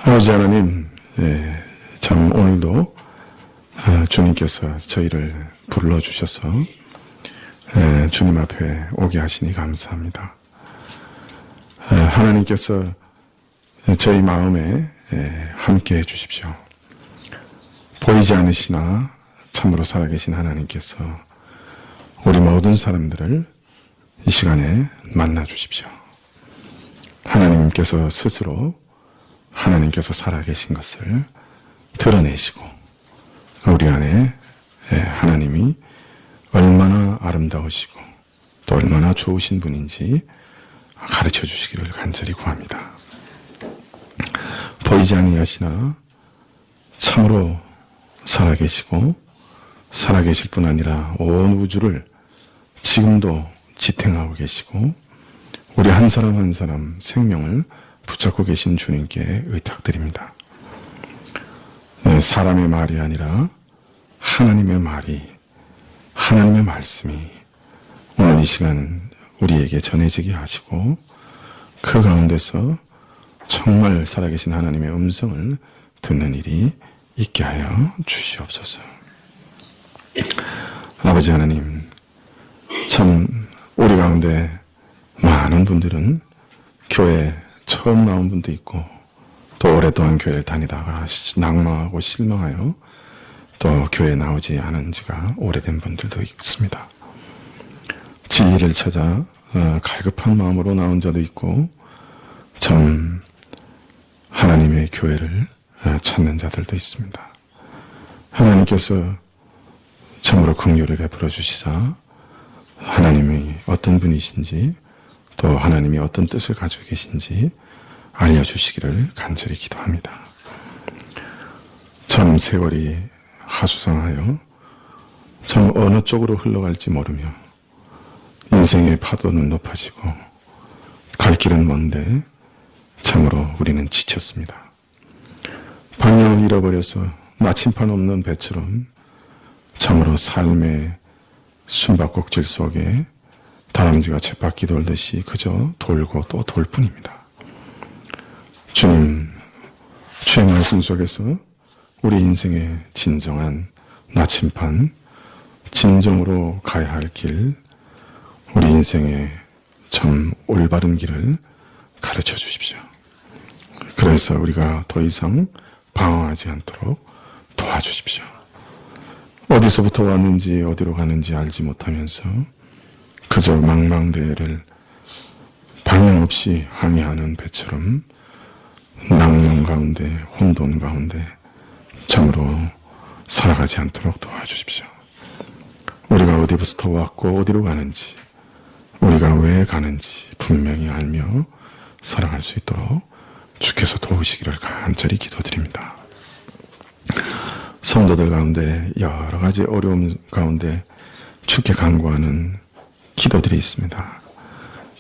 아버지 하나님, 참 오늘도 주님께서 저희를 불러주셔서 주님 앞에 오게 하시니 감사합니다. 하나님께서 저희 마음에 함께 해주십시오. 보이지 않으시나 참으로 살아계신 하나님께서 우리 모든 사람들을 이 시간에 만나주십시오. 하나님께서 스스로 하나님께서 살아계신 것을 드러내시고 우리 안에 하나님이 얼마나 아름다우시고 또 얼마나 좋으신 분인지 가르쳐 주시기를 간절히 구합니다. 보이지 아니하시나 참으로 살아계시고 살아계실 뿐 아니라 온 우주를 지금도 지탱하고 계시고 우리 한 사람 한 사람 생명을 붙잡고 계신 주님께 의탁드립니다. 사람의 말이 아니라 하나님의 말이, 하나님의 말씀이 오늘 이 시간 우리에게 전해지게 하시고 그 가운데서 정말 살아계신 하나님의 음성을 듣는 일이 있게 하여 주시옵소서. 아버지 하나님, 참 우리 가운데 많은 분들은 교회 처음 나온 분도 있고 또 오랫동안 교회를 다니다가 낙망하고 실망하여 또 교회에 나오지 않은 지가 오래된 분들도 있습니다. 진리를 찾아 갈급한 마음으로 나온 자도 있고 참 하나님의 교회를 찾는 자들도 있습니다. 하나님께서 참으로 긍휼을 베풀어 주시사 하나님이 어떤 분이신지 또 하나님이 어떤 뜻을 가지고 계신지 알려주시기를 간절히 기도합니다. 참 세월이 하수상하여 참 어느 쪽으로 흘러갈지 모르며 인생의 파도는 높아지고 갈 길은 먼데 참으로 우리는 지쳤습니다. 방향을 잃어버려서 나침판 없는 배처럼 참으로 삶의 숨바꼭질 속에 다람쥐가 쳇바퀴 돌듯이 그저 돌고 또 돌 뿐입니다. 주님, 주의 말씀 속에서 우리 인생의 진정한 나침판, 진정으로 가야 할 길, 우리 인생의 참 올바른 길을 가르쳐 주십시오. 그래서 우리가 더 이상 방황하지 않도록 도와주십시오. 어디서부터 왔는지 어디로 가는지 알지 못하면서 그저 망망대해를 방향 없이 항해하는 배처럼 낭만 가운데 혼돈 가운데 참으로 살아가지 않도록 도와주십시오. 우리가 어디부터 왔고 어디로 가는지 우리가 왜 가는지 분명히 알며 살아갈 수 있도록 주께서 도우시기를 간절히 기도드립니다. 성도들 가운데 여러 가지 어려움 가운데 주께 간구하는 기도들이 있습니다.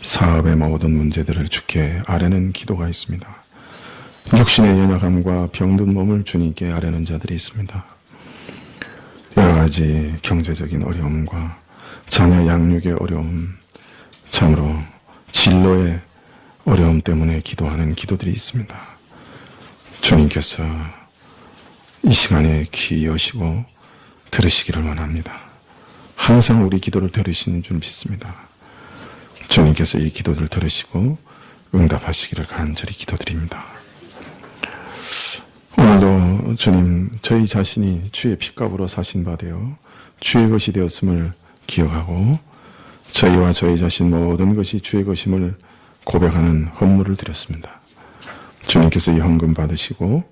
사업의 모든 문제들을 주께 아뢰는 기도가 있습니다. 육신의 연약함과 병든 몸을 주님께 아뢰는 자들이 있습니다. 여러 가지 경제적인 어려움과 자녀 양육의 어려움, 참으로 진로의 어려움 때문에 기도하는 기도들이 있습니다. 주님께서 이 시간에 귀 여시고 들으시기를 원합니다. 항상 우리 기도를 들으시는 줄 믿습니다. 주님께서 이 기도를 들으시고 응답하시기를 간절히 기도드립니다. 오늘도 주님, 저희 자신이 주의 핏값으로 사신 바 되어 주의 것이 되었음을 기억하고 저희와 저희 자신 모든 것이 주의 것임을 고백하는 헌물을 드렸습니다. 주님께서 이 헌금 받으시고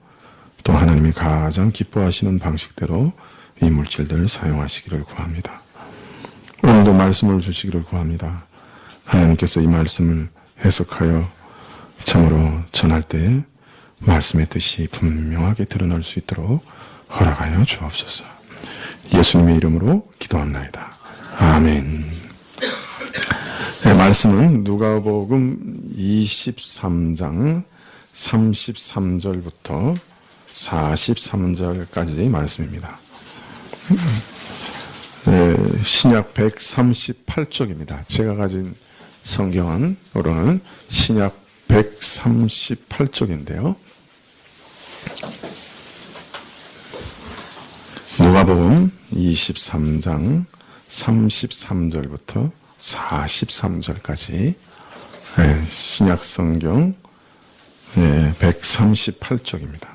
또 하나님이 가장 기뻐하시는 방식대로 이 물질들을 사용하시기를 구합니다. 오늘도 말씀을 주시기를 구합니다. 하나님께서 이 말씀을 해석하여 참으로 전할 때 말씀의 뜻이 분명하게 드러날 수 있도록 허락하여 주옵소서. 예수님의 이름으로 기도합나이다. 아멘. 네, 말씀은 누가복음 23장 33절부터 43절까지의 말씀입니다. 신약 138쪽입니다. 제가 가진 성경으로는 신약 138쪽인데요. 누가복음 23장 33절부터 43절까지 신약성경 138쪽입니다.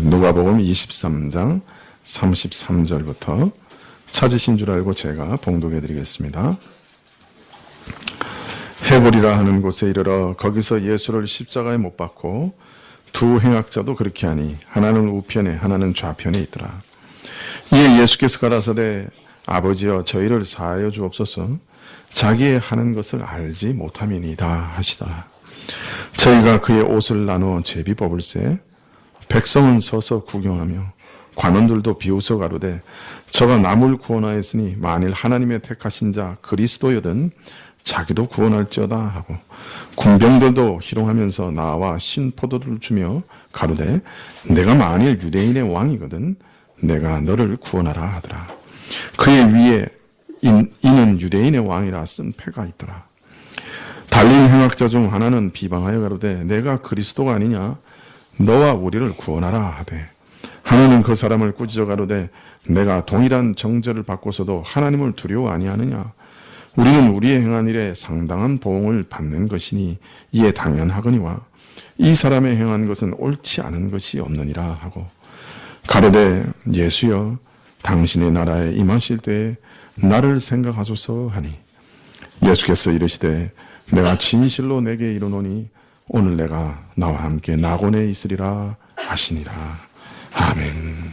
누가복음 23장 33절부터 찾으신 줄 알고 제가 봉독해 드리겠습니다. 헤볼이라 하는 곳에 이르러 거기서 예수를 십자가에 못 박고 두 행악자도 그렇게 하니 하나는 우편에 하나는 좌편에 있더라. 이에 예수께서 가라사대 아버지여 저희를 사하여 주옵소서 자기의 하는 것을 알지 못함이니이다 하시더라. 저희가 그의 옷을 나누어 제비 뽑을세 백성은 서서 구경하며 관원들도 비웃어 가로되 저가 남을 구원하였으니 만일 하나님의 택하신 자 그리스도여든 자기도 구원할지어다 하고 군병들도 희롱하면서 나와 신포도를 주며 가로되 내가 만일 유대인의 왕이거든 내가 너를 구원하라 하더라. 그의 위에 이는 유대인의 왕이라 쓴 패가 있더라. 달린 행악자 중 하나는 비방하여 가로되 내가 그리스도가 아니냐 너와 우리를 구원하라 하되 하나는 그 사람을 꾸짖어 가로되 내가 동일한 정죄를 받고서도 하나님을 두려워 아니하느냐 우리는 우리의 행한 일에 상당한 보응을 받는 것이니 이에 당연하거니와 이 사람의 행한 것은 옳지 않은 것이 없느니라 하고 가로되 예수여 당신의 나라에 임하실 때에 나를 생각하소서 하니 예수께서 이르시되 내가 진실로 내게 이르노니 오늘 내가 나와 함께 낙원에 있으리라 하시니라. 아멘.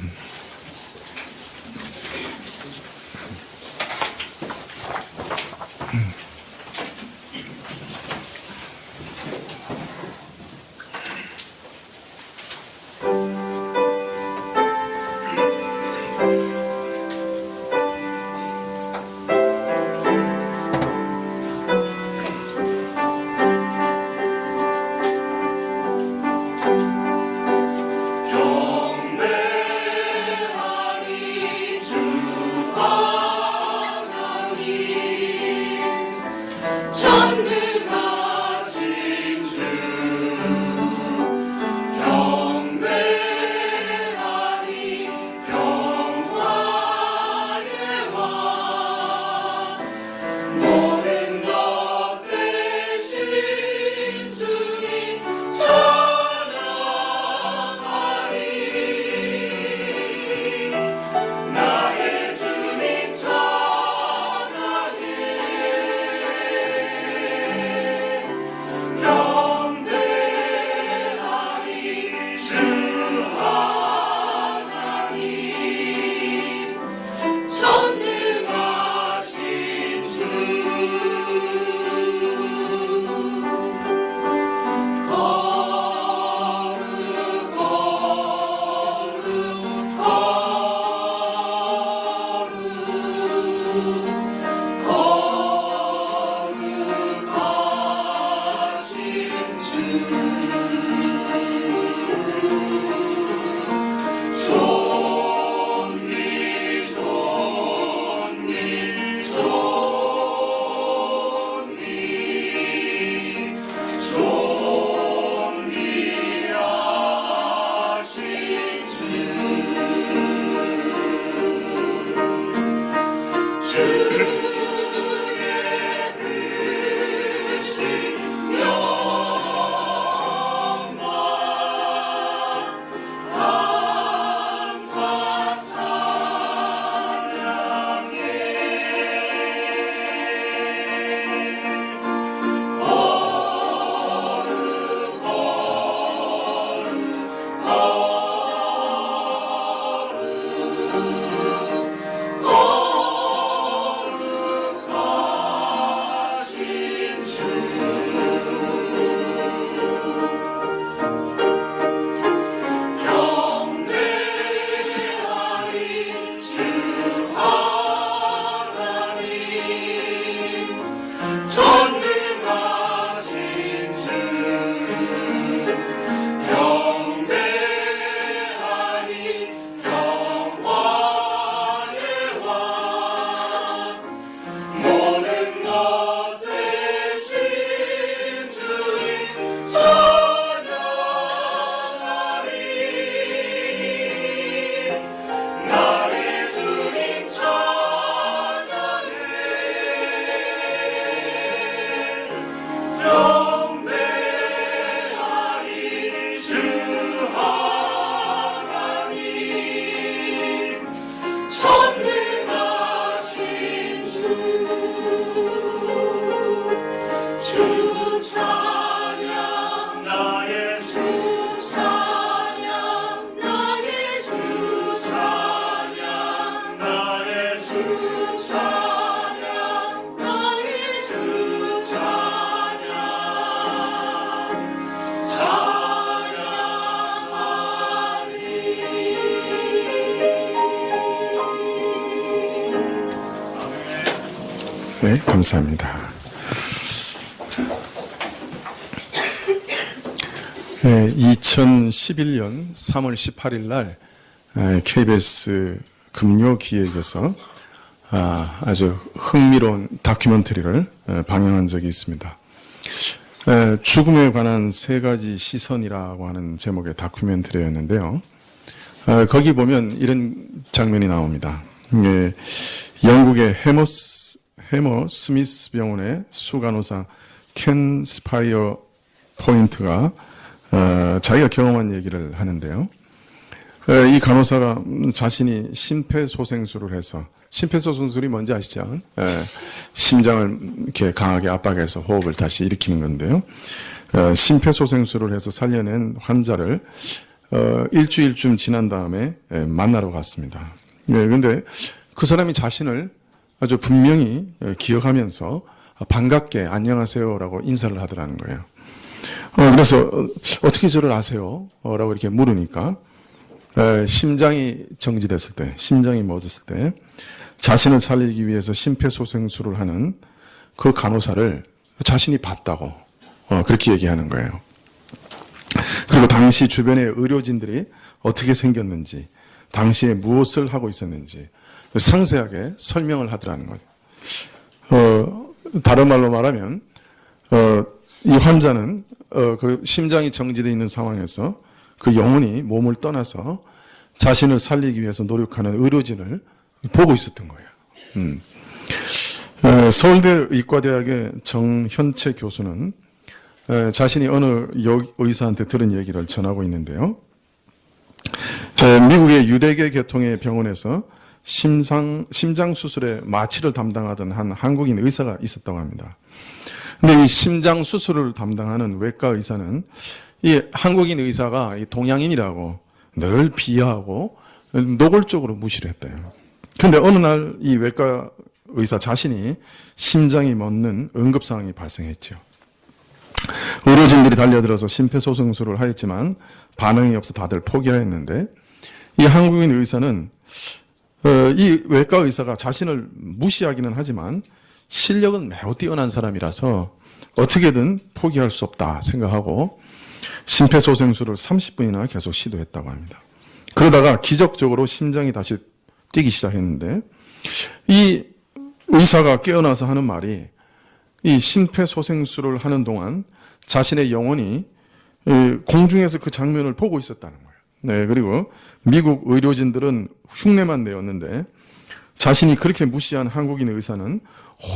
네, 감사합니다. 2011년 3월 18일 날 KBS 금요기획에서 아주 흥미로운 다큐멘터리를 방영한 적이 있습니다. 죽음에 관한 3가지 시선이라고 하는 제목의 다큐멘터리였는데요. 거기 보면 이런 장면이 나옵니다. 영국의 해머 스미스 병원의 수간호사 켄 스파이어 포인트가 자기가 경험한 얘기를 하는데요. 이 간호사가 자신이 심폐소생술을 해서, 심폐소생술이 뭔지 아시죠? 심장을 이렇게 강하게 압박해서 호흡을 다시 일으키는 건데요. 심폐소생술을 해서 살려낸 환자를 일주일쯤 지난 다음에 만나러 갔습니다. 그런데 그 사람이 자신을 아주 분명히 기억하면서 반갑게 안녕하세요라고 인사를 하더라는 거예요. 그래서 어떻게 저를 아세요? 라고 이렇게 물으니까 심장이 정지됐을 때, 심장이 멎었을 때 자신을 살리기 위해서 심폐소생술을 하는 그 간호사를 자신이 봤다고 그렇게 얘기하는 거예요. 그리고 당시 주변의 의료진들이 어떻게 생겼는지, 당시에 무엇을 하고 있었는지 상세하게 설명을 하더라는 거죠. 다른 말로 말하면 이 환자는 그 심장이 정지되어 있는 상황에서 그 영혼이 몸을 떠나서 자신을 살리기 위해서 노력하는 의료진을 보고 있었던 거예요. 서울대 의과대학의 정현채 교수는 자신이 어느 의사한테 들은 얘기를 전하고 있는데요. 미국의 유대계 계통의 병원에서 심장 수술의 마취를 담당하던 한 한국인 의사가 있었다고 합니다. 근데 이 심장 수술을 담당하는 외과 의사는 이 한국인 의사가 동양인이라고 늘 비하하고 노골적으로 무시를 했대요. 그런데 어느 날 이 외과 의사 자신이 심장이 멎는 응급 상황이 발생했죠. 의료진들이 달려들어서 심폐소생술을 하였지만 반응이 없어 다들 포기하였는데 이 한국인 의사는 이 외과 의사가 자신을 무시하기는 하지만 실력은 매우 뛰어난 사람이라서 어떻게든 포기할 수 없다 생각하고 심폐소생술을 30분이나 계속 시도했다고 합니다. 그러다가 기적적으로 심장이 다시 뛰기 시작했는데 이 의사가 깨어나서 하는 말이 이 심폐소생술을 하는 동안 자신의 영혼이 공중에서 그 장면을 보고 있었다는 거예요. 네, 그리고 미국 의료진들은 흉내만 내었는데 자신이 그렇게 무시한 한국인 의사는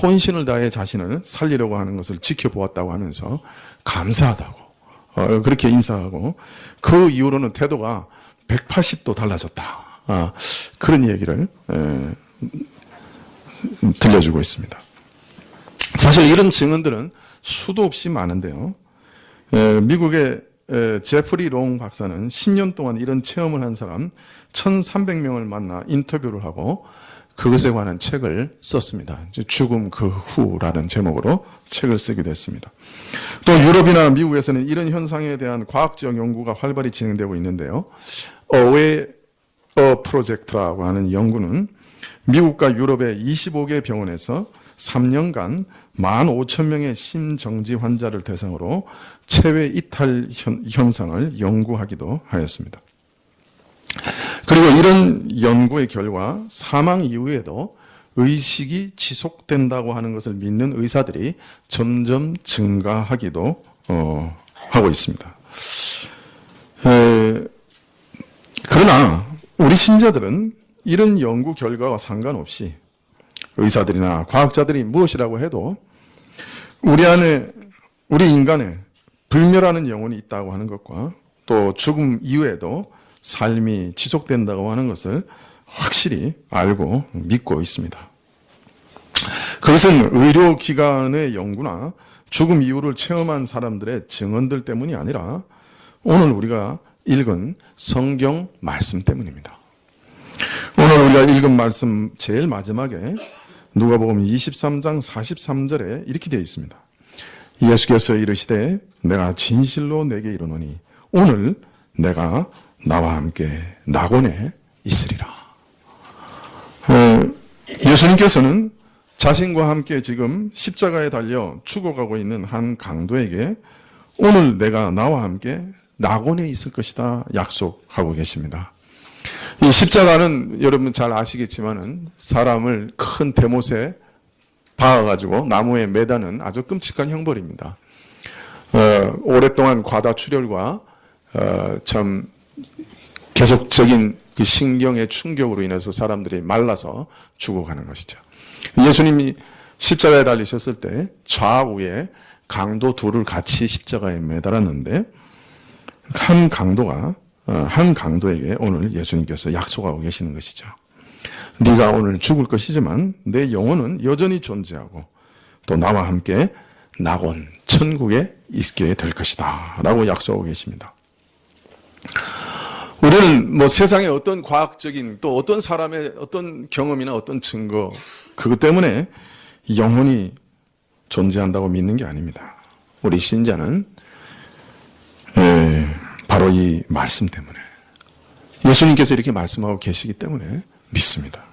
혼신을 다해 자신을 살리려고 하는 것을 지켜보았다고 하면서 감사하다고 그렇게 인사하고 그 이후로는 태도가 180도 달라졌다. 그런 얘기를 들려주고 있습니다. 사실 이런 증언들은 수도 없이 많은데요. 미국의 제프리 롱 박사는 10년 동안 이런 체험을 한 사람 1,300명을 만나 인터뷰를 하고 그것에 관한 책을 썼습니다. 죽음 그 후라는 제목으로 책을 쓰기도 했습니다. 또 유럽이나 미국에서는 이런 현상에 대한 과학적 연구가 활발히 진행되고 있는데요. 어웨어 프로젝트라고 하는 연구는 미국과 유럽의 25개 병원에서 3년간 15,000명의 심정지 환자를 대상으로 체외 이탈 현상을 연구하기도 하였습니다. 그리고 이런 연구의 결과 사망 이후에도 의식이 지속된다고 하는 것을 믿는 의사들이 점점 증가하기도 하고 있습니다. 그러나 우리 신자들은 이런 연구 결과와 상관없이 의사들이나 과학자들이 무엇이라고 해도 우리 안에 우리 인간에 불멸하는 영혼이 있다고 하는 것과 또 죽음 이후에도 삶이 지속된다고 하는 것을 확실히 알고 믿고 있습니다. 그것은 의료기관의 연구나 죽음 이후를 체험한 사람들의 증언들 때문이 아니라 오늘 우리가 읽은 성경 말씀 때문입니다. 오늘 우리가 읽은 말씀 제일 마지막에 누가복음 23장 43절에 이렇게 되어 있습니다. 예수께서 이르시되 내가 진실로 내게 이르노니 오늘 내가 나와 함께 낙원에 있으리라. 예수님께서는 자신과 함께 지금 십자가에 달려 죽어가고 있는 한 강도에게 오늘 내가 나와 함께 낙원에 있을 것이다 약속하고 계십니다. 이 십자가는 여러분 잘 아시겠지만은 사람을 큰 대못에 박아가지고 나무에 매다는 아주 끔찍한 형벌입니다. 오랫동안 과다 출혈과 참 계속적인 그 신경의 충격으로 인해서 사람들이 말라서 죽어가는 것이죠. 예수님이 십자가에 달리셨을 때 좌우에 강도 둘을 같이 십자가에 매달았는데 한 강도에게 오늘 예수님께서 약속하고 계시는 것이죠. 네가 오늘 죽을 것이지만 내 영혼은 여전히 존재하고 또 나와 함께 낙원, 천국에 있게 될 것이다 라고 약속하고 계십니다. 우리는 뭐 세상의 어떤 과학적인 또 어떤 사람의 어떤 경험이나 어떤 증거 그것 때문에 영혼이 존재한다고 믿는 게 아닙니다. 우리 신자는 바로 이 말씀 때문에 예수님께서 이렇게 말씀하고 계시기 때문에 믿습니다.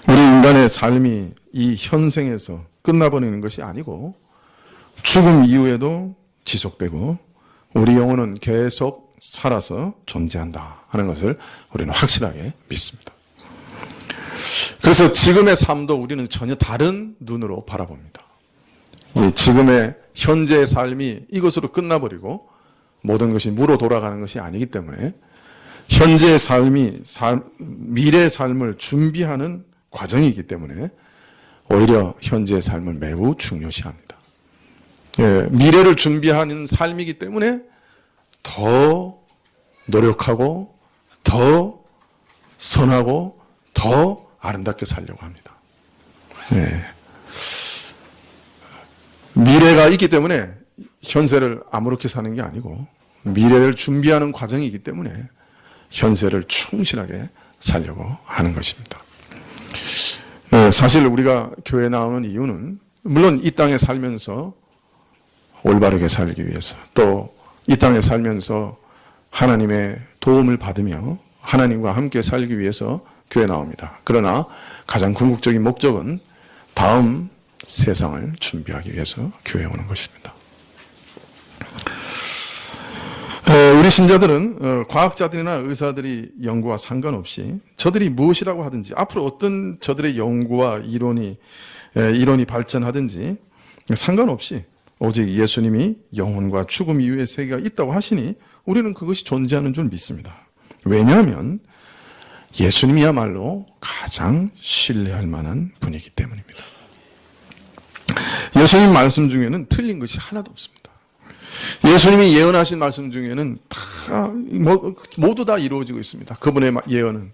우리 인간의 삶이 이 현생에서 끝나버리는 것이 아니고 죽음 이후에도 지속되고 우리 영혼은 계속 살아서 존재한다 하는 것을 우리는 확실하게 믿습니다. 그래서 지금의 삶도 우리는 전혀 다른 눈으로 바라봅니다. 지금의 현재의 삶이 이것으로 끝나버리고 모든 것이 무로 돌아가는 것이 아니기 때문에 현재의 삶이 미래의 삶을 준비하는 과정이기 때문에 오히려 현재의 삶을 매우 중요시합니다. 미래를 준비하는 삶이기 때문에 더 노력하고 더 선하고 더 아름답게 살려고 합니다. 미래가 있기 때문에 현세를 아무렇게 사는 게 아니고 미래를 준비하는 과정이기 때문에 현세를 충실하게 살려고 하는 것입니다. 사실 우리가 교회에 나오는 이유는 물론 이 땅에 살면서 올바르게 살기 위해서 또 이 땅에 살면서 하나님의 도움을 받으며 하나님과 함께 살기 위해서 교회에 나옵니다. 그러나 가장 궁극적인 목적은 다음 세상을 준비하기 위해서 교회에 오는 것입니다. 우리 신자들은 과학자들이나 의사들이 연구와 상관없이 저들이 무엇이라고 하든지 앞으로 어떤 저들의 연구와 이론이 발전하든지 상관없이 오직 예수님이 영혼과 죽음 이후의 세계가 있다고 하시니 우리는 그것이 존재하는 줄 믿습니다. 왜냐하면 예수님이야말로 가장 신뢰할 만한 분이기 때문입니다. 예수님 말씀 중에는 틀린 것이 하나도 없습니다. 예수님이 예언하신 말씀 중에는 모두 다 이루어지고 있습니다. 그분의 예언은.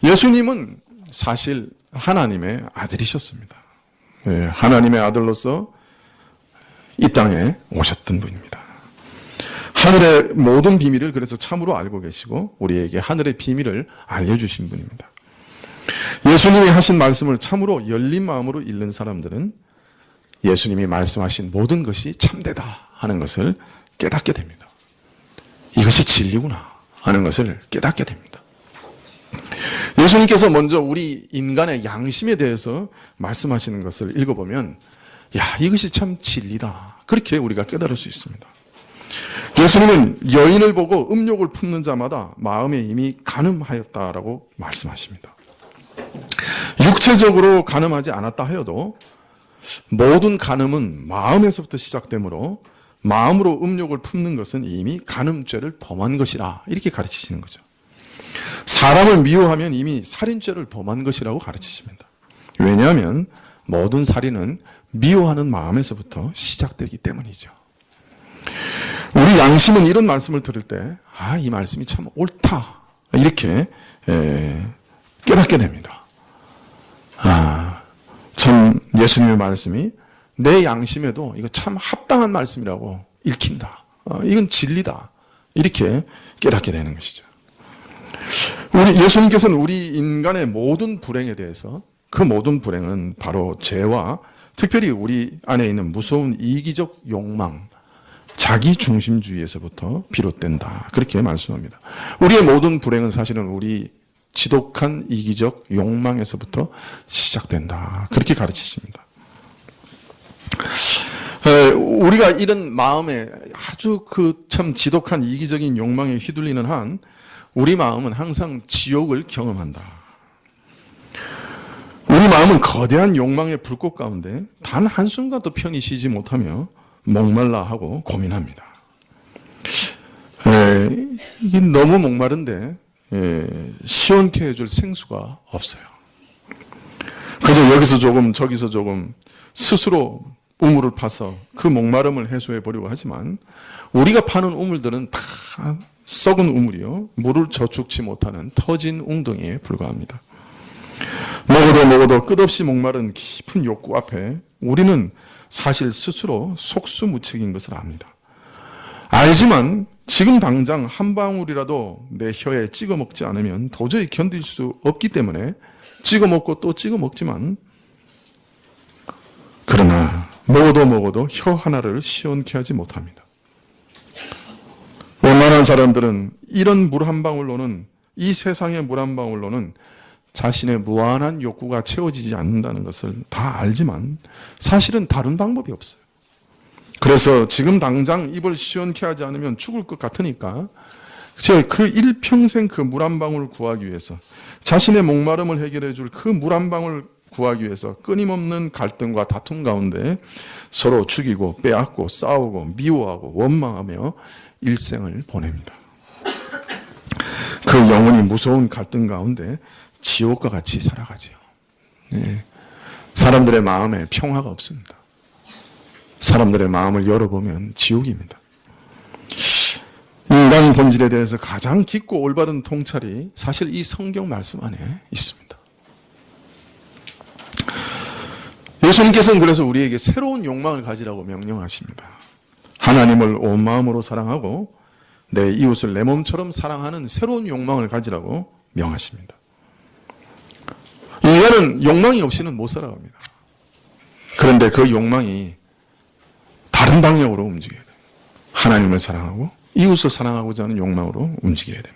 예수님은 사실 하나님의 아들이셨습니다. 하나님의 아들로서 이 땅에 오셨던 분입니다. 하늘의 모든 비밀을 그래서 참으로 알고 계시고 우리에게 하늘의 비밀을 알려주신 분입니다. 예수님이 하신 말씀을 참으로 열린 마음으로 읽는 사람들은 예수님이 말씀하신 모든 것이 참되다 하는 것을 깨닫게 됩니다. 이것이 진리구나 하는 것을 깨닫게 됩니다. 예수님께서 먼저 우리 인간의 양심에 대해서 말씀하시는 것을 읽어보면 이것이 참 진리다. 그렇게 우리가 깨달을 수 있습니다. 예수님은 여인을 보고 음욕을 품는 자마다 마음에 이미 간음하였다라고 말씀하십니다. 육체적으로 간음하지 않았다 하여도 모든 간음은 마음에서부터 시작되므로 마음으로 음욕을 품는 것은 이미 간음죄를 범한 것이라 이렇게 가르치시는 거죠. 사람을 미워하면 이미 살인죄를 범한 것이라고 가르치십니다. 왜냐하면 모든 살인은 미워하는 마음에서부터 시작되기 때문이죠. 우리 양심은 이런 말씀을 들을 때 이 말씀이 참 옳다 이렇게 깨닫게 됩니다. 참 예수님의 말씀이 내 양심에도 이거 참 합당한 말씀이라고 읽힌다. 이건 진리다. 이렇게 깨닫게 되는 것이죠. 예수님께서는 우리 인간의 모든 불행에 대해서 그 모든 불행은 바로 죄와 특별히 우리 안에 있는 무서운 이기적 욕망, 자기 중심주의에서부터 비롯된다. 그렇게 말씀합니다. 우리의 모든 불행은 사실은 우리 지독한 이기적 욕망에서부터 시작된다. 그렇게 가르치십니다. 우리가 이런 마음에 아주 참 지독한 이기적인 욕망에 휘둘리는 한 우리 마음은 항상 지옥을 경험한다. 우리 마음은 거대한 욕망의 불꽃 가운데 단 한순간도 편히 쉬지 못하며 목말라 하고 고민합니다. 이게 너무 목마른데 시원케 해줄 생수가 없어요. 그래서 여기서 조금 저기서 조금 스스로 우물을 파서 그 목마름을 해소해 보려고 하지만 우리가 파는 우물들은 다 썩은 우물이요, 물을 저축치 못하는 터진 웅덩이에 불과합니다. 먹어도 끝없이 목마른 깊은 욕구 앞에 우리는 사실 스스로 속수무책인 것을 압니다. 알지만 지금 당장 한 방울이라도 내 혀에 찍어 먹지 않으면 도저히 견딜 수 없기 때문에 찍어 먹고 또 찍어 먹지만, 그러나 먹어도 혀 하나를 시원케 하지 못합니다. 원만한 사람들은 이런 물 한 방울로는, 이 세상의 물 한 방울로는 자신의 무한한 욕구가 채워지지 않는다는 것을 다 알지만 사실은 다른 방법이 없어요. 그래서 지금 당장 입을 시원케 하지 않으면 죽을 것 같으니까 그 일평생 그 물 한 방울 구하기 위해서, 자신의 목마름을 해결해 줄 그 물 한 방울 구하기 위해서 끊임없는 갈등과 다툼 가운데 서로 죽이고 빼앗고 싸우고 미워하고 원망하며 일생을 보냅니다. 그 영혼이 무서운 갈등 가운데 지옥과 같이 살아가지요. 사람들의 마음에 평화가 없습니다. 사람들의 마음을 열어보면 지옥입니다. 인간 본질에 대해서 가장 깊고 올바른 통찰이 사실 이 성경 말씀 안에 있습니다. 예수님께서는 그래서 우리에게 새로운 욕망을 가지라고 명령하십니다. 하나님을 온 마음으로 사랑하고 내 이웃을 내 몸처럼 사랑하는 새로운 욕망을 가지라고 명하십니다. 인간은 욕망이 없이는 못 살아갑니다. 그런데 그 욕망이 다른 방향으로 움직여야 돼요. 하나님을 사랑하고 이웃을 사랑하고자 하는 욕망으로 움직여야 돼요.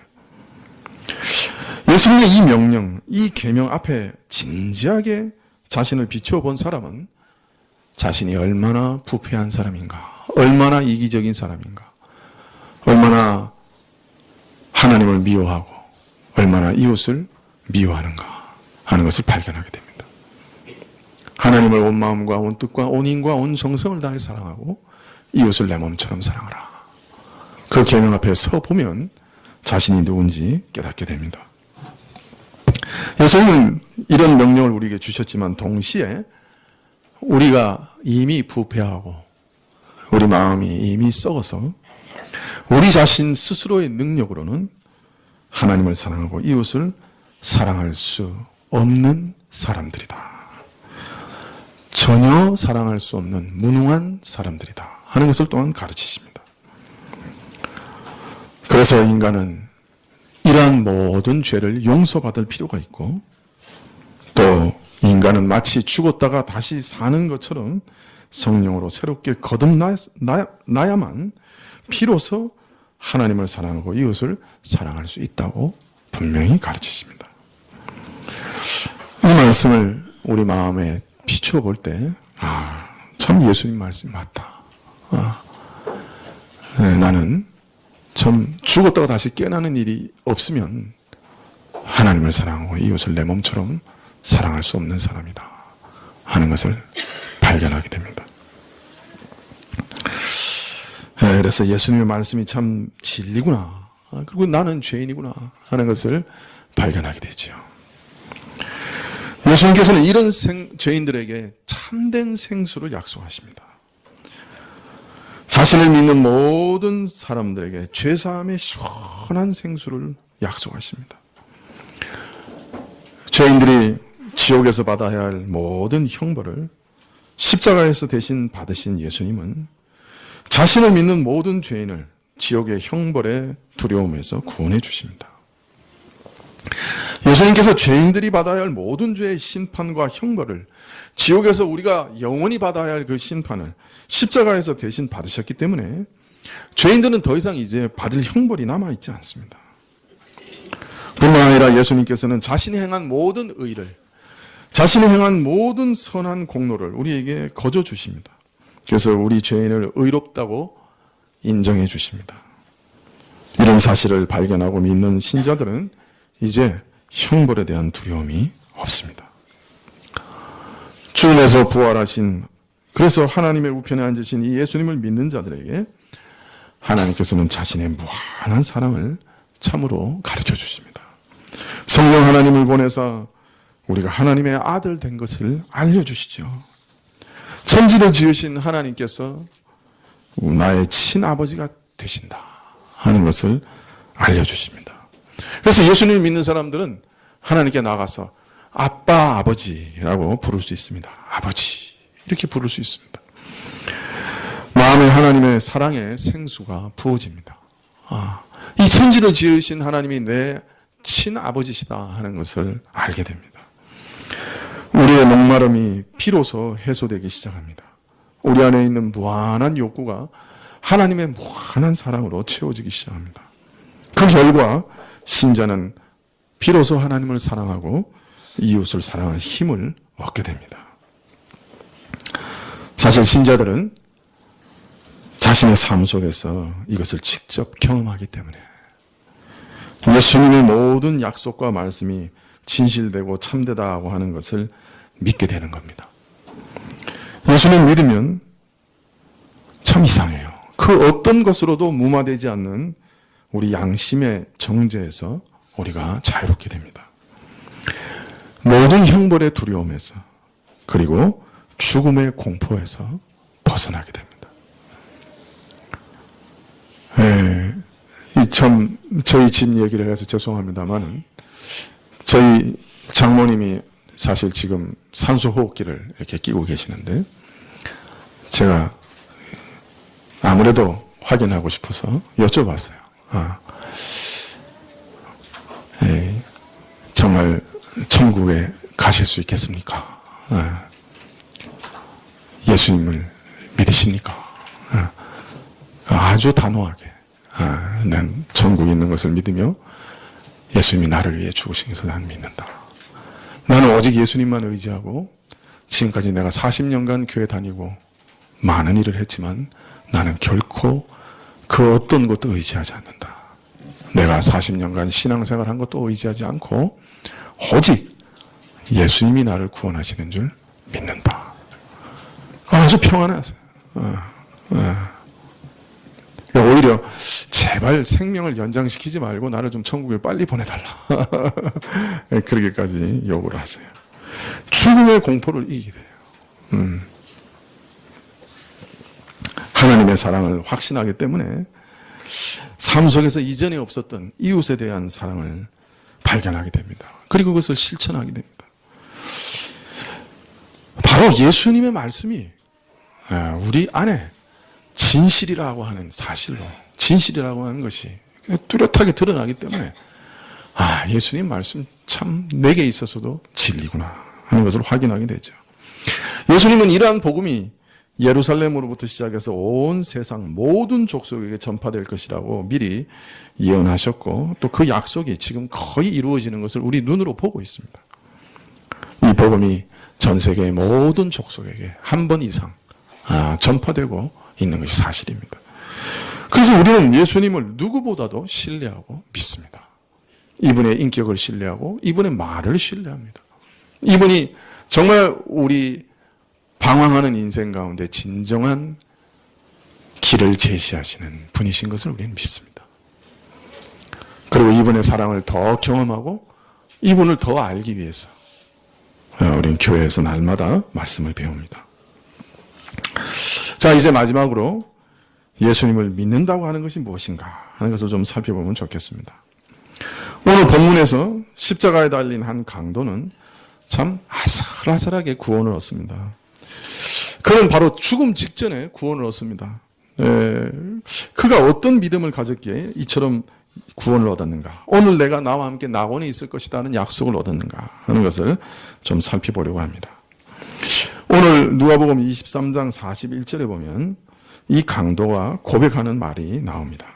예수님의 이 명령, 이 계명 앞에 진지하게 자신을 비추어 본 사람은 자신이 얼마나 부패한 사람인가, 얼마나 이기적인 사람인가, 얼마나 하나님을 미워하고 얼마나 이웃을 미워하는가 하는 것을 발견하게 됩니다. 하나님을 온 마음과 온 뜻과 온 힘과 온 정성을 다해 사랑하고 이웃을 내 몸처럼 사랑하라. 그 계명 앞에 서 보면 자신이 누군지 깨닫게 됩니다. 예수님은 이런 명령을 우리에게 주셨지만 동시에 우리가 이미 부패하고 우리 마음이 이미 썩어서 우리 자신 스스로의 능력으로는 하나님을 사랑하고 이웃을 사랑할 수 없는 사람들이다. 전혀 사랑할 수 없는 무능한 사람들이다 하는 것을 또한 가르치십니다. 그래서 인간은 이러한 모든 죄를 용서받을 필요가 있고, 또 인간은 마치 죽었다가 다시 사는 것처럼 성령으로 새롭게 거듭나야만 비로소 하나님을 사랑하고 이웃을 사랑할 수 있다고 분명히 가르치십니다. 이 말씀을 우리 마음에 비추어 볼 때, 참 예수님 말씀이 맞다. 나는 참 죽었다가 다시 깨어나는 일이 없으면 하나님을 사랑하고 이웃을 내 몸처럼 사랑할 수 없는 사람이다 하는 것을 발견하게 됩니다. 그래서 예수님의 말씀이 참 진리구나, 그리고 나는 죄인이구나 하는 것을 발견하게 되죠. 예수님께서는 이런 죄인들에게 참된 생수를 약속하십니다. 자신을 믿는 모든 사람들에게 죄사함의 시원한 생수를 약속하십니다. 죄인들이 지옥에서 받아야 할 모든 형벌을 십자가에서 대신 받으신 예수님은 자신을 믿는 모든 죄인을 지옥의 형벌의 두려움에서 구원해 주십니다. 예수님께서 죄인들이 받아야 할 모든 죄의 심판과 형벌을, 지옥에서 우리가 영원히 받아야 할 그 심판을 십자가에서 대신 받으셨기 때문에 죄인들은 더 이상 이제 받을 형벌이 남아있지 않습니다. 뿐만 아니라 예수님께서는 자신이 행한 모든 의를, 자신이 행한 모든 선한 공로를 우리에게 거저 주십니다. 그래서 우리 죄인을 의롭다고 인정해 주십니다. 이런 사실을 발견하고 믿는 신자들은 이제 형벌에 대한 두려움이 없습니다. 죽음에서 부활하신, 그래서 하나님의 우편에 앉으신 이 예수님을 믿는 자들에게 하나님께서는 자신의 무한한 사랑을 참으로 가르쳐 주십니다. 성령 하나님을 보내사 우리가 하나님의 아들 된 것을 알려주시죠. 천지를 지으신 하나님께서 나의 친아버지가 되신다 하는 것을 알려주십니다. 그래서 예수님을 믿는 사람들은 하나님께 나가서 아빠, 아버지라고 부를 수 있습니다. 아버지 이렇게 부를 수 있습니다. 마음에 하나님의 사랑의 생수가 부어집니다. 이 천지를 지으신 하나님이 내 친아버지시다 하는 것을 알게 됩니다. 우리의 목마름이 비로소 해소되기 시작합니다. 우리 안에 있는 무한한 욕구가 하나님의 무한한 사랑으로 채워지기 시작합니다. 그 결과 신자는 비로소 하나님을 사랑하고 이웃을 사랑할 힘을 얻게 됩니다. 사실 신자들은 자신의 삶 속에서 이것을 직접 경험하기 때문에 예수님의 모든 약속과 말씀이 진실되고 참되다고 하는 것을 믿게 되는 겁니다. 예수님 믿으면 참 이상해요. 그 어떤 것으로도 무마되지 않는 우리 양심의 정죄에서 우리가 자유롭게 됩니다. 모든 형벌의 두려움에서, 그리고 죽음의 공포에서 벗어나게 됩니다. 저희 집 얘기를 해서 죄송합니다만, 저희 장모님이 사실 지금 산소호흡기를 이렇게 끼고 계시는데, 제가 아무래도 확인하고 싶어서 여쭤봤어요. 정말 천국에 가실 수 있겠습니까? 예수님을 믿으십니까? 아주 단호하게, 난 천국에 있는 것을 믿으며 예수님이 나를 위해 죽으신 것을 난 믿는다. 나는 오직 예수님만 의지하고 지금까지 내가 40년간 교회 다니고 많은 일을 했지만 나는 결코 그 어떤 것도 의지하지 않는다. 내가 40년간 신앙생활 한 것도 의지하지 않고 오직 예수님이 나를 구원하시는 줄 믿는다. 아주 평안하세요. 오히려 제발 생명을 연장시키지 말고 나를 좀 천국에 빨리 보내달라. 그렇게까지 요구를 하세요. 죽음의 공포를 이기게 돼요. 하나님의 사랑을 확신하기 때문에 삶 속에서 이전에 없었던 이웃에 대한 사랑을 발견하게 됩니다. 그리고 그것을 실천하게 됩니다. 바로 예수님의 말씀이 우리 안에 진실이라고 하는 사실로, 진실이라고 하는 것이 뚜렷하게 드러나기 때문에 예수님 말씀 참 내게 있어서도 진리구나 하는 것을 확인하게 되죠. 예수님은 이러한 복음이 예루살렘으로부터 시작해서 온 세상 모든 족속에게 전파될 것이라고 미리 예언하셨고, 또 그 약속이 지금 거의 이루어지는 것을 우리 눈으로 보고 있습니다. 이 복음이 전 세계의 모든 족속에게 한 번 이상 전파되고 있는 것이 사실입니다. 그래서 우리는 예수님을 누구보다도 신뢰하고 믿습니다. 이분의 인격을 신뢰하고 이분의 말을 신뢰합니다. 이분이 정말 우리 방황하는 인생 가운데 진정한 길을 제시하시는 분이신 것을 우리는 믿습니다. 그리고 이분의 사랑을 더 경험하고 이분을 더 알기 위해서 우리는 교회에서 날마다 말씀을 배웁니다. 자, 이제 마지막으로 예수님을 믿는다고 하는 것이 무엇인가 하는 것을 좀 살펴보면 좋겠습니다. 오늘 본문에서 십자가에 달린 한 강도는 참 아슬아슬하게 구원을 얻습니다. 그는 바로 죽음 직전에 구원을 얻습니다. 그가 어떤 믿음을 가졌기에 이처럼 구원을 얻었는가? 오늘 내가 나와 함께 낙원에 있을 것이다 하는 약속을 얻었는가 하는 것을 좀 살펴보려고 합니다. 오늘 누가복음 23장 41절에 보면 이 강도가 고백하는 말이 나옵니다.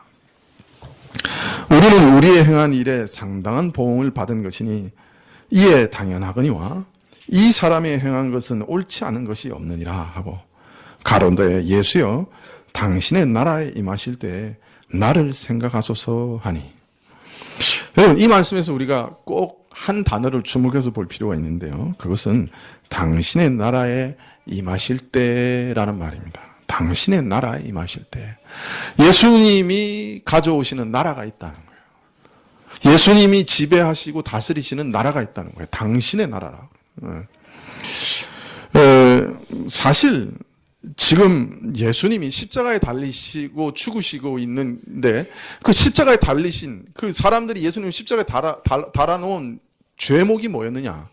우리는 우리의 행한 일에 상당한 보응을 받은 것이니 이에 당연하거니와 이 사람이 행한 것은 옳지 않은 것이 없느니라 하고 가론데 예수여 당신의 나라에 임하실 때에 나를 생각하소서 하니. 여러분, 이 말씀에서 우리가 꼭 한 단어를 주목해서 볼 필요가 있는데요. 그것은 당신의 나라에 임하실 때라는 말입니다. 당신의 나라에 임하실 때. 예수님이 가져오시는 나라가 있다는 거예요. 예수님이 지배하시고 다스리시는 나라가 있다는 거예요. 당신의 나라라. 사실 지금 예수님이 십자가에 달리시고 죽으시고 있는데 그 십자가에 달리신 그 사람들이 예수님 십자가에 달아놓은 죄목이 뭐였느냐?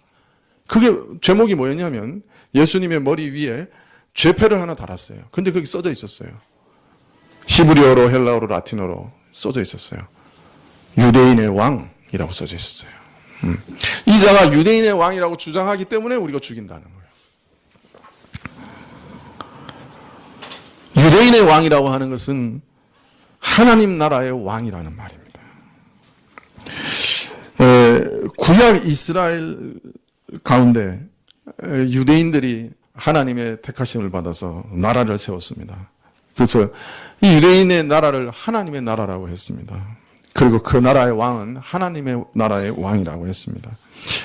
그게 죄목이 뭐였냐면 예수님의 머리 위에 죄패를 하나 달았어요. 근데 거기 써져 있었어요. 히브리어로, 헬라어로, 라틴어로 써져 있었어요. 유대인의 왕이라고 써져 있었어요. 이 자가 유대인의 왕이라고 주장하기 때문에 우리가 죽인다는 거예요. 유대인의 왕이라고 하는 것은 하나님 나라의 왕이라는 말입니다. 구약 이스라엘 가운데 유대인들이 하나님의 택하심을 받아서 나라를 세웠습니다. 그래서 이 유대인의 나라를 하나님의 나라라고 했습니다. 그리고 그 나라의 왕은 하나님의 나라의 왕이라고 했습니다.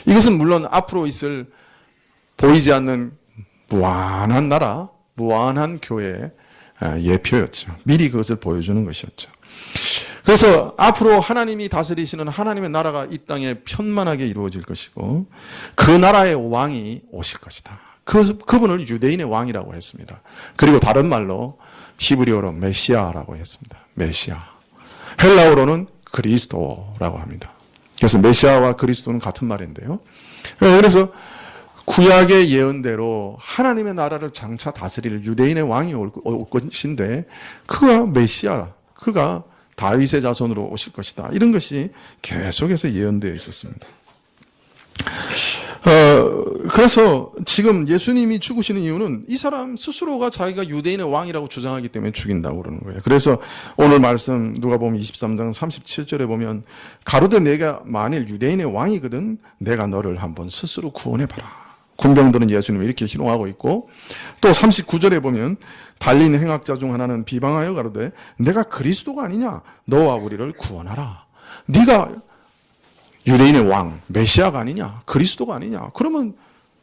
이것은 물론 앞으로 있을 보이지 않는 무한한 나라, 무한한 교회의 예표였죠. 미리 그것을 보여주는 것이었죠. 그래서 앞으로 하나님이 다스리시는 하나님의 나라가 이 땅에 편만하게 이루어질 것이고 그 나라의 왕이 오실 것이다. 그분을 유대인의 왕이라고 했습니다. 그리고 다른 말로 히브리어로 메시아라고 했습니다. 메시아. 헬라어로는 그리스도라고 합니다. 그래서 메시아와 그리스도는 같은 말인데요. 그래서 구약의 예언대로 하나님의 나라를 장차 다스릴 유대인의 왕이 올 것인데 그가 메시아, 그가 다윗의 자손으로 오실 것이다. 이런 것이 계속해서 예언되어 있었습니다. 그래서 지금 예수님이 죽으시는 이유는 이 사람 스스로가 자기가 유대인의 왕이라고 주장하기 때문에 죽인다고 그러는 거예요. 그래서 오늘 말씀 누가복음 23장 37절에 보면 가로되 내가 만일 유대인의 왕이거든 내가 너를 한번 스스로 구원해봐라. 군병들은 예수님을 이렇게 희롱하고 있고 또 39절에 보면 달린 행악자 중 하나는 비방하여 가로되 내가 그리스도가 아니냐 너와 우리를 구원하라. 네가 유대인의 왕 메시아가 아니냐 그리스도가 아니냐 그러면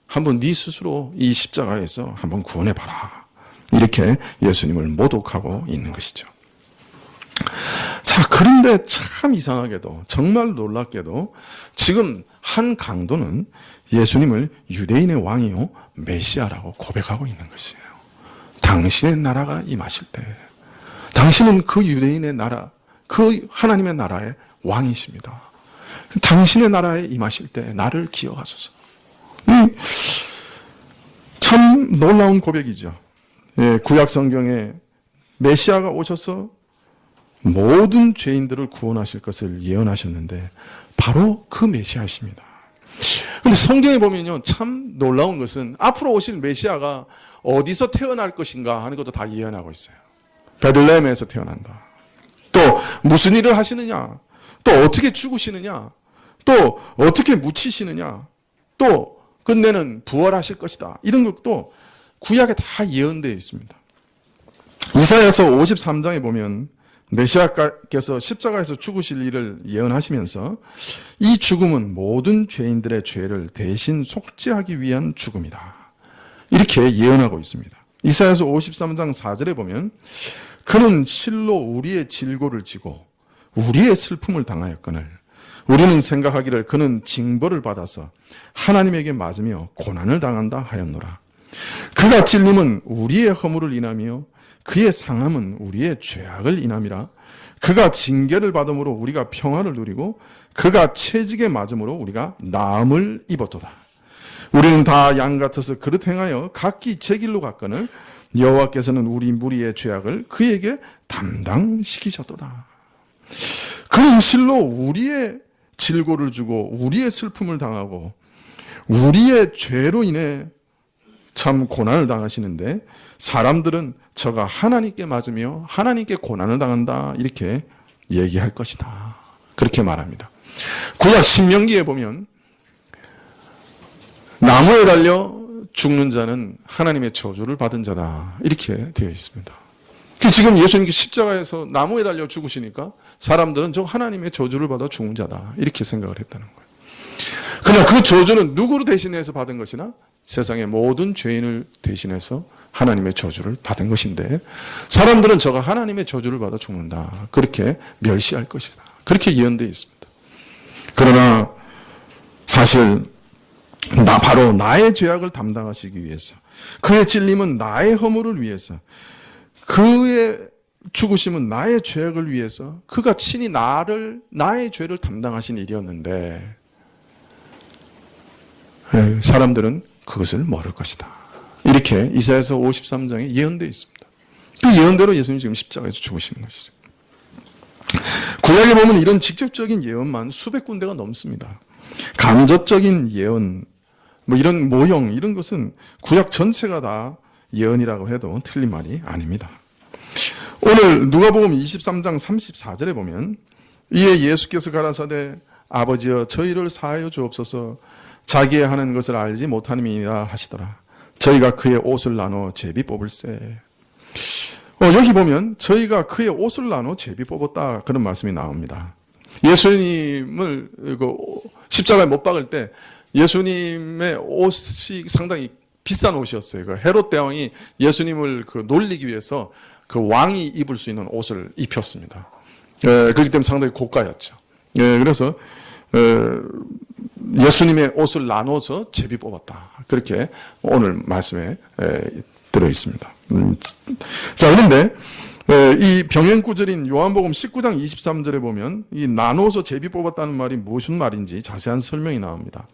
한번 네 스스로 이 십자가에서 한번 구원해봐라. 이렇게 예수님을 모독하고 있는 것이죠. 자, 그런데 참 이상하게도 정말 놀랍게도 지금 한 강도는 예수님을 유대인의 왕이요 메시아라고 고백하고 있는 것이에요. 당신의 나라가 임하실 때 당신은 그 유대인의 나라 그 하나님의 나라의 왕이십니다. 당신의 나라에 임하실 때 나를 기억하소서. 참 놀라운 고백이죠. 구약 성경에 메시아가 오셔서 모든 죄인들을 구원하실 것을 예언하셨는데 바로 그 메시아이십니다. 근데 성경에 보면요, 참 놀라운 것은 앞으로 오실 메시아가 어디서 태어날 것인가 하는 것도 다 예언하고 있어요. 베들레헴에서 태어난다. 또 무슨 일을 하시느냐, 또 어떻게 죽으시느냐, 또 어떻게 묻히시느냐, 또 끝내는 부활하실 것이다. 이런 것도 구약에 다 예언되어 있습니다. 이사야서 53장에 보면 메시아께서 십자가에서 죽으실 일을 예언하시면서 이 죽음은 모든 죄인들의 죄를 대신 속죄하기 위한 죽음이다. 이렇게 예언하고 있습니다. 이사야서 53장 4절에 보면 그는 실로 우리의 질고를 지고 우리의 슬픔을 당하였거늘 우리는 생각하기를 그는 징벌을 받아서 하나님에게 맞으며 고난을 당한다 하였노라. 그가 찔림은 우리의 허물을 인하며 그의 상함은 우리의 죄악을 인함이라. 그가 징계를 받음으로 우리가 평화를 누리고 그가 채찍에 맞음으로 우리가 나음을 입었도다. 우리는 다 양 같아서 그릇 행하여 각기 제 길로 갔거늘 여호와께서는 우리 무리의 죄악을 그에게 담당시키셨도다. 그는 실로 우리의 질고를 주고 우리의 슬픔을 당하고 우리의 죄로 인해 참 고난을 당하시는데 사람들은 저가 하나님께 맞으며 하나님께 고난을 당한다 이렇게 얘기할 것이다. 그렇게 말합니다. 구약 신명기에 보면 나무에 달려 죽는 자는 하나님의 저주를 받은 자다. 이렇게 되어 있습니다. 지금 예수님께서 십자가에서 나무에 달려 죽으시니까 사람들은 저 하나님의 저주를 받아 죽은 자다. 이렇게 생각을 했다는 거예요. 그러나 그 저주는 누구를 대신해서 받은 것이나 세상의 모든 죄인을 대신해서 하나님의 저주를 받은 것인데 사람들은 저가 하나님의 저주를 받아 죽는다. 그렇게 멸시할 것이다. 그렇게 예언되어 있습니다. 그러나 사실 바로 나의 죄악을 담당하시기 위해서 그의 찔림은 나의 허물을 위해서 그의 죽으심은 나의 죄악을 위해서 그가 친히 나의 죄를 담당하신 일이었는데 사람들은 그것을 모를 것이다. 이렇게 이사야서 53장에 예언되어 있습니다. 그 예언대로 예수님 지금 십자가에서 죽으시는 것이죠. 구약에 보면 이런 직접적인 예언만 수백 군데가 넘습니다. 간접적인 예언, 이런 모형, 이런 것은 구약 전체가 다 예언이라고 해도 틀린 말이 아닙니다. 오늘 누가복음 23장 34절에 보면 이에 예수께서 가라사대 아버지여 저희를 사하여 주옵소서 자기의 하는 것을 알지 못함이니라 하시더라. 저희가 그의 옷을 나눠 제비 뽑을세. 여기 보면 저희가 그의 옷을 나눠 제비 뽑았다 그런 말씀이 나옵니다. 예수님을 십자가에 못 박을 때 예수님의 옷이 상당히 비싼 옷이었어요. 헤롯 대왕이 예수님을 놀리기 위해서 그 왕이 입을 수 있는 옷을 입혔습니다. 그렇기 때문에 상당히 고가였죠. 그래서 예수님의 옷을 나눠서 제비 뽑았다. 그렇게 오늘 말씀에 들어 있습니다. 자, 그런데 이 병행 구절인 요한복음 19장 23절에 보면 이 나눠서 제비 뽑았다는 말이 무슨 말인지 자세한 설명이 나옵니다.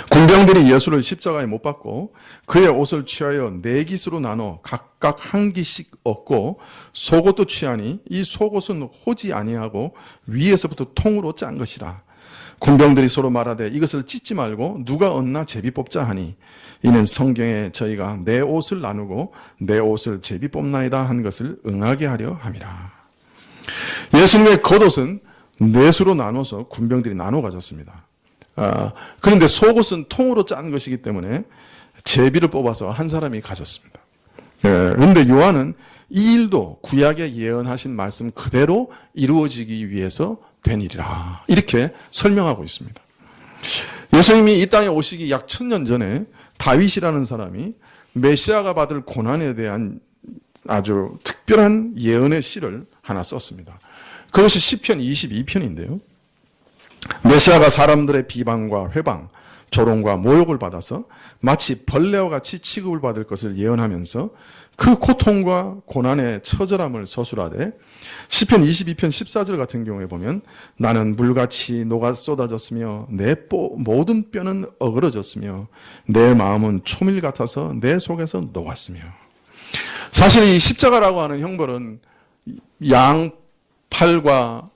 군병들이 예수를 십자가에 못 박고 그의 옷을 취하여 네 깃으로 나눠 각각 한 깃씩 얻고 속옷도 취하니 이 속옷은 호지 아니하고 위에서부터 통으로 짠 것이라. 군병들이 서로 말하되 이것을 찢지 말고 누가 얻나 제비 뽑자 하니 이는 성경에 저희가 내 옷을 나누고 내 옷을 제비 뽑나이다 한 것을 응하게 하려 함이라. 예수님의 겉옷은 넷으로 나눠서 군병들이 나눠 가졌습니다. 그런데 속옷은 통으로 짠 것이기 때문에 제비를 뽑아서 한 사람이 가졌습니다. 그런데 요한은 이 일도 구약에 예언하신 말씀 그대로 이루어지기 위해서 된 일이라 이렇게 설명하고 있습니다. 예수님이 이 땅에 오시기 약 1000년 전에 다윗이라는 사람이 메시아가 받을 고난에 대한 아주 특별한 예언의 시를 하나 썼습니다. 그것이 시편 22편인데요. 메시아가 사람들의 비방과 회방, 조롱과 모욕을 받아서 마치 벌레와 같이 취급을 받을 것을 예언하면서 그 고통과 고난의 처절함을 서술하되 시편 22편 14절 같은 경우에 보면 나는 물같이 녹아 쏟아졌으며 내 모든 뼈는 어그러졌으며 내 마음은 초밀 같아서 내 속에서 녹았으며. 사실 이 십자가라고 하는 형벌은 양팔과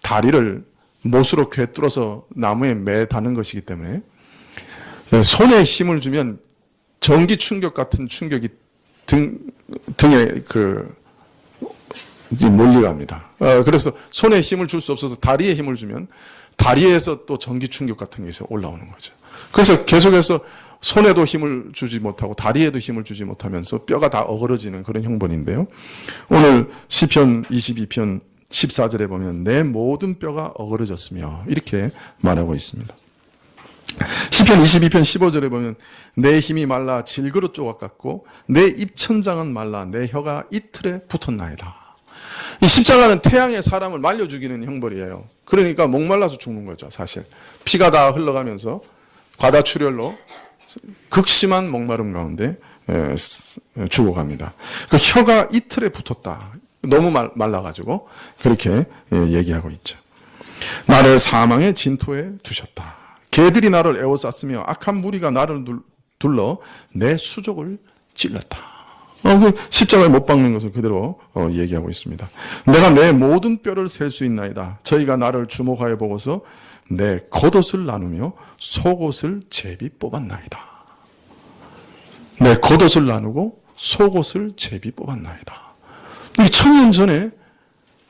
다리를 못으로 꿰뚫어서 나무에 매다는 것이기 때문에 손에 힘을 주면 전기 충격 같은 충격이 등에 몰려 갑니다. 그래서 손에 힘을 줄 수 없어서 다리에 힘을 주면 다리에서 또 전기 충격 같은 게 올라오는 거죠. 그래서 계속해서 손에도 힘을 주지 못하고 다리에도 힘을 주지 못하면서 뼈가 다 어그러지는 그런 형벌인데요. 오늘 시편 22편 14절에 보면 내 모든 뼈가 어그러졌으며 이렇게 말하고 있습니다. 시편 22편 15절에 보면 내 힘이 말라 질그릇 조각 같고 내 입천장은 말라 내 혀가 이틀에 붙었나이다. 이 십자가는 태양에 사람을 말려 죽이는 형벌이에요. 그러니까 목말라서 죽는 거죠. 사실 피가 다 흘러가면서 과다출혈로 극심한 목마름 가운데 죽어갑니다. 그 혀가 이틀에 붙었다. 너무 말라가지고 그렇게 얘기하고 있죠. 나를 사망의 진토에 두셨다. 개들이 나를 에워쌌으며 악한 무리가 나를 둘러 내 수족을 찔렀다. 그 십자가에 못 박는 것을 그대로 얘기하고 있습니다. 내가 내 모든 뼈를 셀 수 있나이다. 저희가 나를 주목하여 보고서 내 겉옷을 나누며 속옷을 제비 뽑았나이다. 내 겉옷을 나누고 속옷을 제비 뽑았나이다. 1000년 전에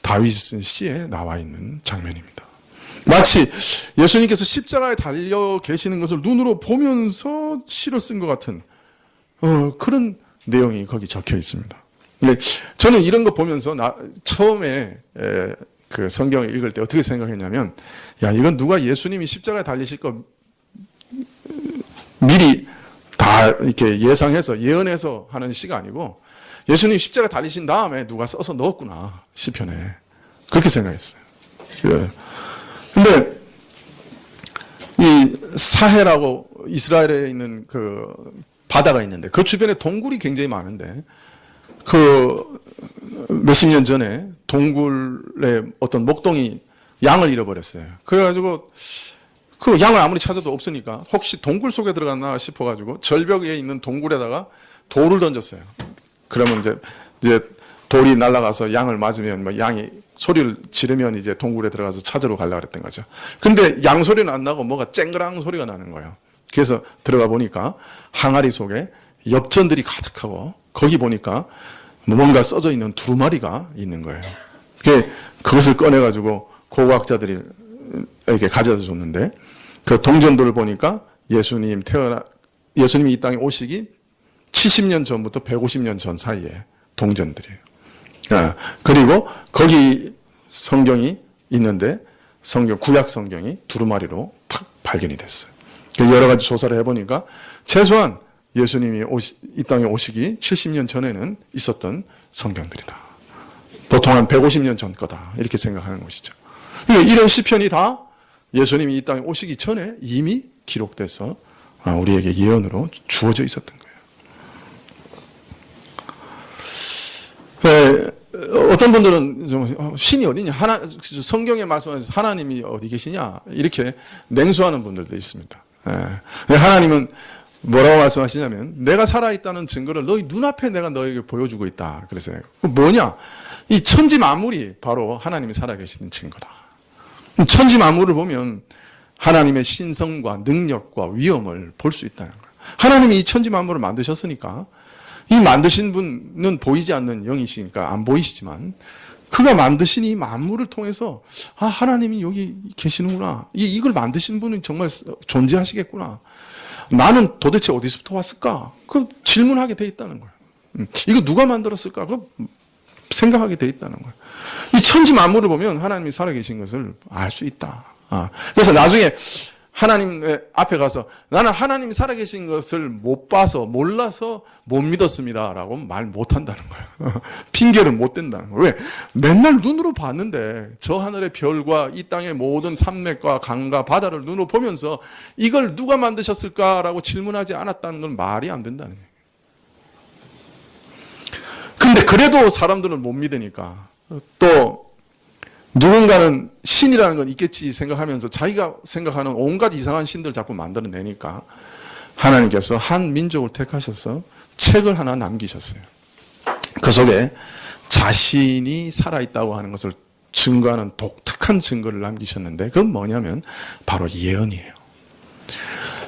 다윗이 쓴 시에 나와 있는 장면입니다. 마치 예수님께서 십자가에 달려 계시는 것을 눈으로 보면서 시를 쓴 것 같은 그런 내용이 거기 적혀 있습니다. 저는 이런 거 보면서 처음에 그 성경을 읽을 때 어떻게 생각했냐면, 야, 이건 누가 예수님이 십자가에 달리실 거 미리 다 이렇게 예상해서 예언해서 하는 시가 아니고 예수님 십자가 달리신 다음에 누가 써서 넣었구나, 시편에. 그렇게 생각했어요. 근데 이 사해라고 이스라엘에 있는 그 바다가 있는데 그 주변에 동굴이 굉장히 많은데 그 몇십 년 전에 동굴에 어떤 목동이 양을 잃어버렸어요. 그래가지고 그 양을 아무리 찾아도 없으니까 혹시 동굴 속에 들어갔나 싶어가지고 절벽에 있는 동굴에다가 돌을 던졌어요. 그러면 이제 돌이 날아가서 양을 맞으면 뭐 양이 소리를 지르면 이제 동굴에 들어가서 찾으러 가려고 그랬던 거죠. 근데 양 소리는 안 나고 뭐가 쨍그랑 소리가 나는 거예요. 그래서 들어가 보니까 항아리 속에 엽전들이 가득하고 거기 보니까 뭔가 써져 있는 두루마리가 있는 거예요. 그것을 꺼내가지고 고고학자들이 이렇게 가져다 줬는데 그 동전들을 보니까 예수님이 이 땅에 오시기 70년 전부터 150년 전 사이에 동전들이에요. 그리고 거기 성경이 있는데 구약 성경이 두루마리로 탁 발견이 됐어요. 여러 가지 조사를 해보니까 최소한 예수님이 이 땅에 오시기 70년 전에는 있었던 성경들이다. 보통 한 150년 전 거다, 이렇게 생각하는 것이죠. 이런 시편이 다 예수님이 이 땅에 오시기 전에 이미 기록돼서 우리에게 예언으로 주어져 있었던 거예요. 어떤 분들은 좀 신이 어디냐, 성경에 말씀하셔서 하나님이 어디 계시냐, 이렇게 냉소하는 분들도 있습니다. 하나님은 뭐라고 말씀하시냐면 내가 살아있다는 증거를 너희 눈앞에 내가 너에게 보여주고 있다. 그래서 뭐냐, 이 천지 만물이 바로 하나님이 살아계시는 증거다. 천지 만물을 보면 하나님의 신성과 능력과 위엄을 볼 수 있다는 거예요. 하나님이 이 천지 만물을 만드셨으니까 이 만드신 분은 보이지 않는 영이시니까 안 보이시지만 그가 만드신 이 만물을 통해서 하나님이 여기 계시는구나, 이걸 만드신 분은 정말 존재하시겠구나, 나는 도대체 어디서부터 왔을까, 그 질문하게 돼 있다는 거예요. 이거 누가 만들었을까, 그 생각하게 돼 있다는 거예요. 이 천지 만물을 보면 하나님이 살아계신 것을 알 수 있다. 그래서 나중에 하나님 앞에 가서 나는 하나님이 살아계신 것을 못 봐서 몰라서 못 믿었습니다 라고 말 못한다는 거예요. 핑계를 못 댄다는 거예요. 왜? 맨날 눈으로 봤는데 저 하늘의 별과 이 땅의 모든 산맥과 강과 바다를 눈으로 보면서 이걸 누가 만드셨을까라고 질문하지 않았다는 건 말이 안 된다는 거예요. 근데 그래도 사람들은 못 믿으니까 또 누군가는 신이라는 건 있겠지 생각하면서 자기가 생각하는 온갖 이상한 신들 자꾸 만들어내니까 하나님께서 한 민족을 택하셔서 책을 하나 남기셨어요. 그 속에 자신이 살아있다고 하는 것을 증거하는 독특한 증거를 남기셨는데 그건 뭐냐면 바로 예언이에요.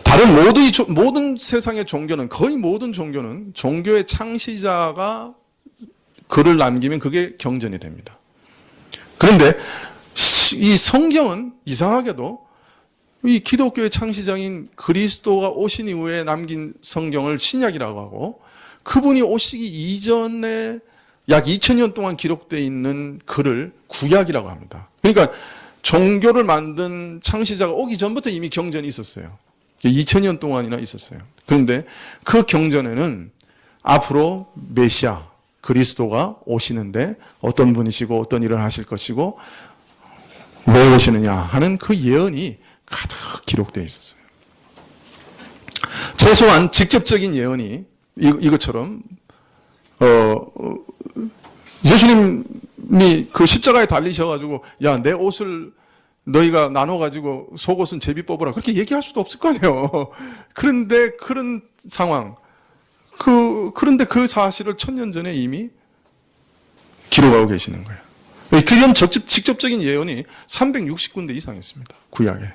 다른 모든 세상의 종교는, 거의 모든 종교는 종교의 창시자가 글을 남기면 그게 경전이 됩니다. 그런데 이 성경은 이상하게도 이 기독교의 창시자인 그리스도가 오신 이후에 남긴 성경을 신약이라고 하고 그분이 오시기 이전에 약 2000년 동안 기록되어 있는 글을 구약이라고 합니다. 그러니까 종교를 만든 창시자가 오기 전부터 이미 경전이 있었어요. 2000년 동안이나 있었어요. 그런데 그 경전에는 앞으로 메시아 그리스도가 오시는데 어떤 분이시고 어떤 일을 하실 것이고 왜 오시느냐 하는 그 예언이 가득 기록되어 있었어요. 최소한 직접적인 예언이 이것처럼 예수님이 그 십자가에 달리셔가지고 야, 내 옷을 너희가 나눠가지고 속옷은 제비 뽑으라 그렇게 얘기할 수도 없을 거 아니에요. 그런데 그런 상황, 그런데 그 사실을 1000년 전에 이미 기록하고 계시는 거예요. 그런 직접적인 예언이 360군데 이상 있습니다. 구약에.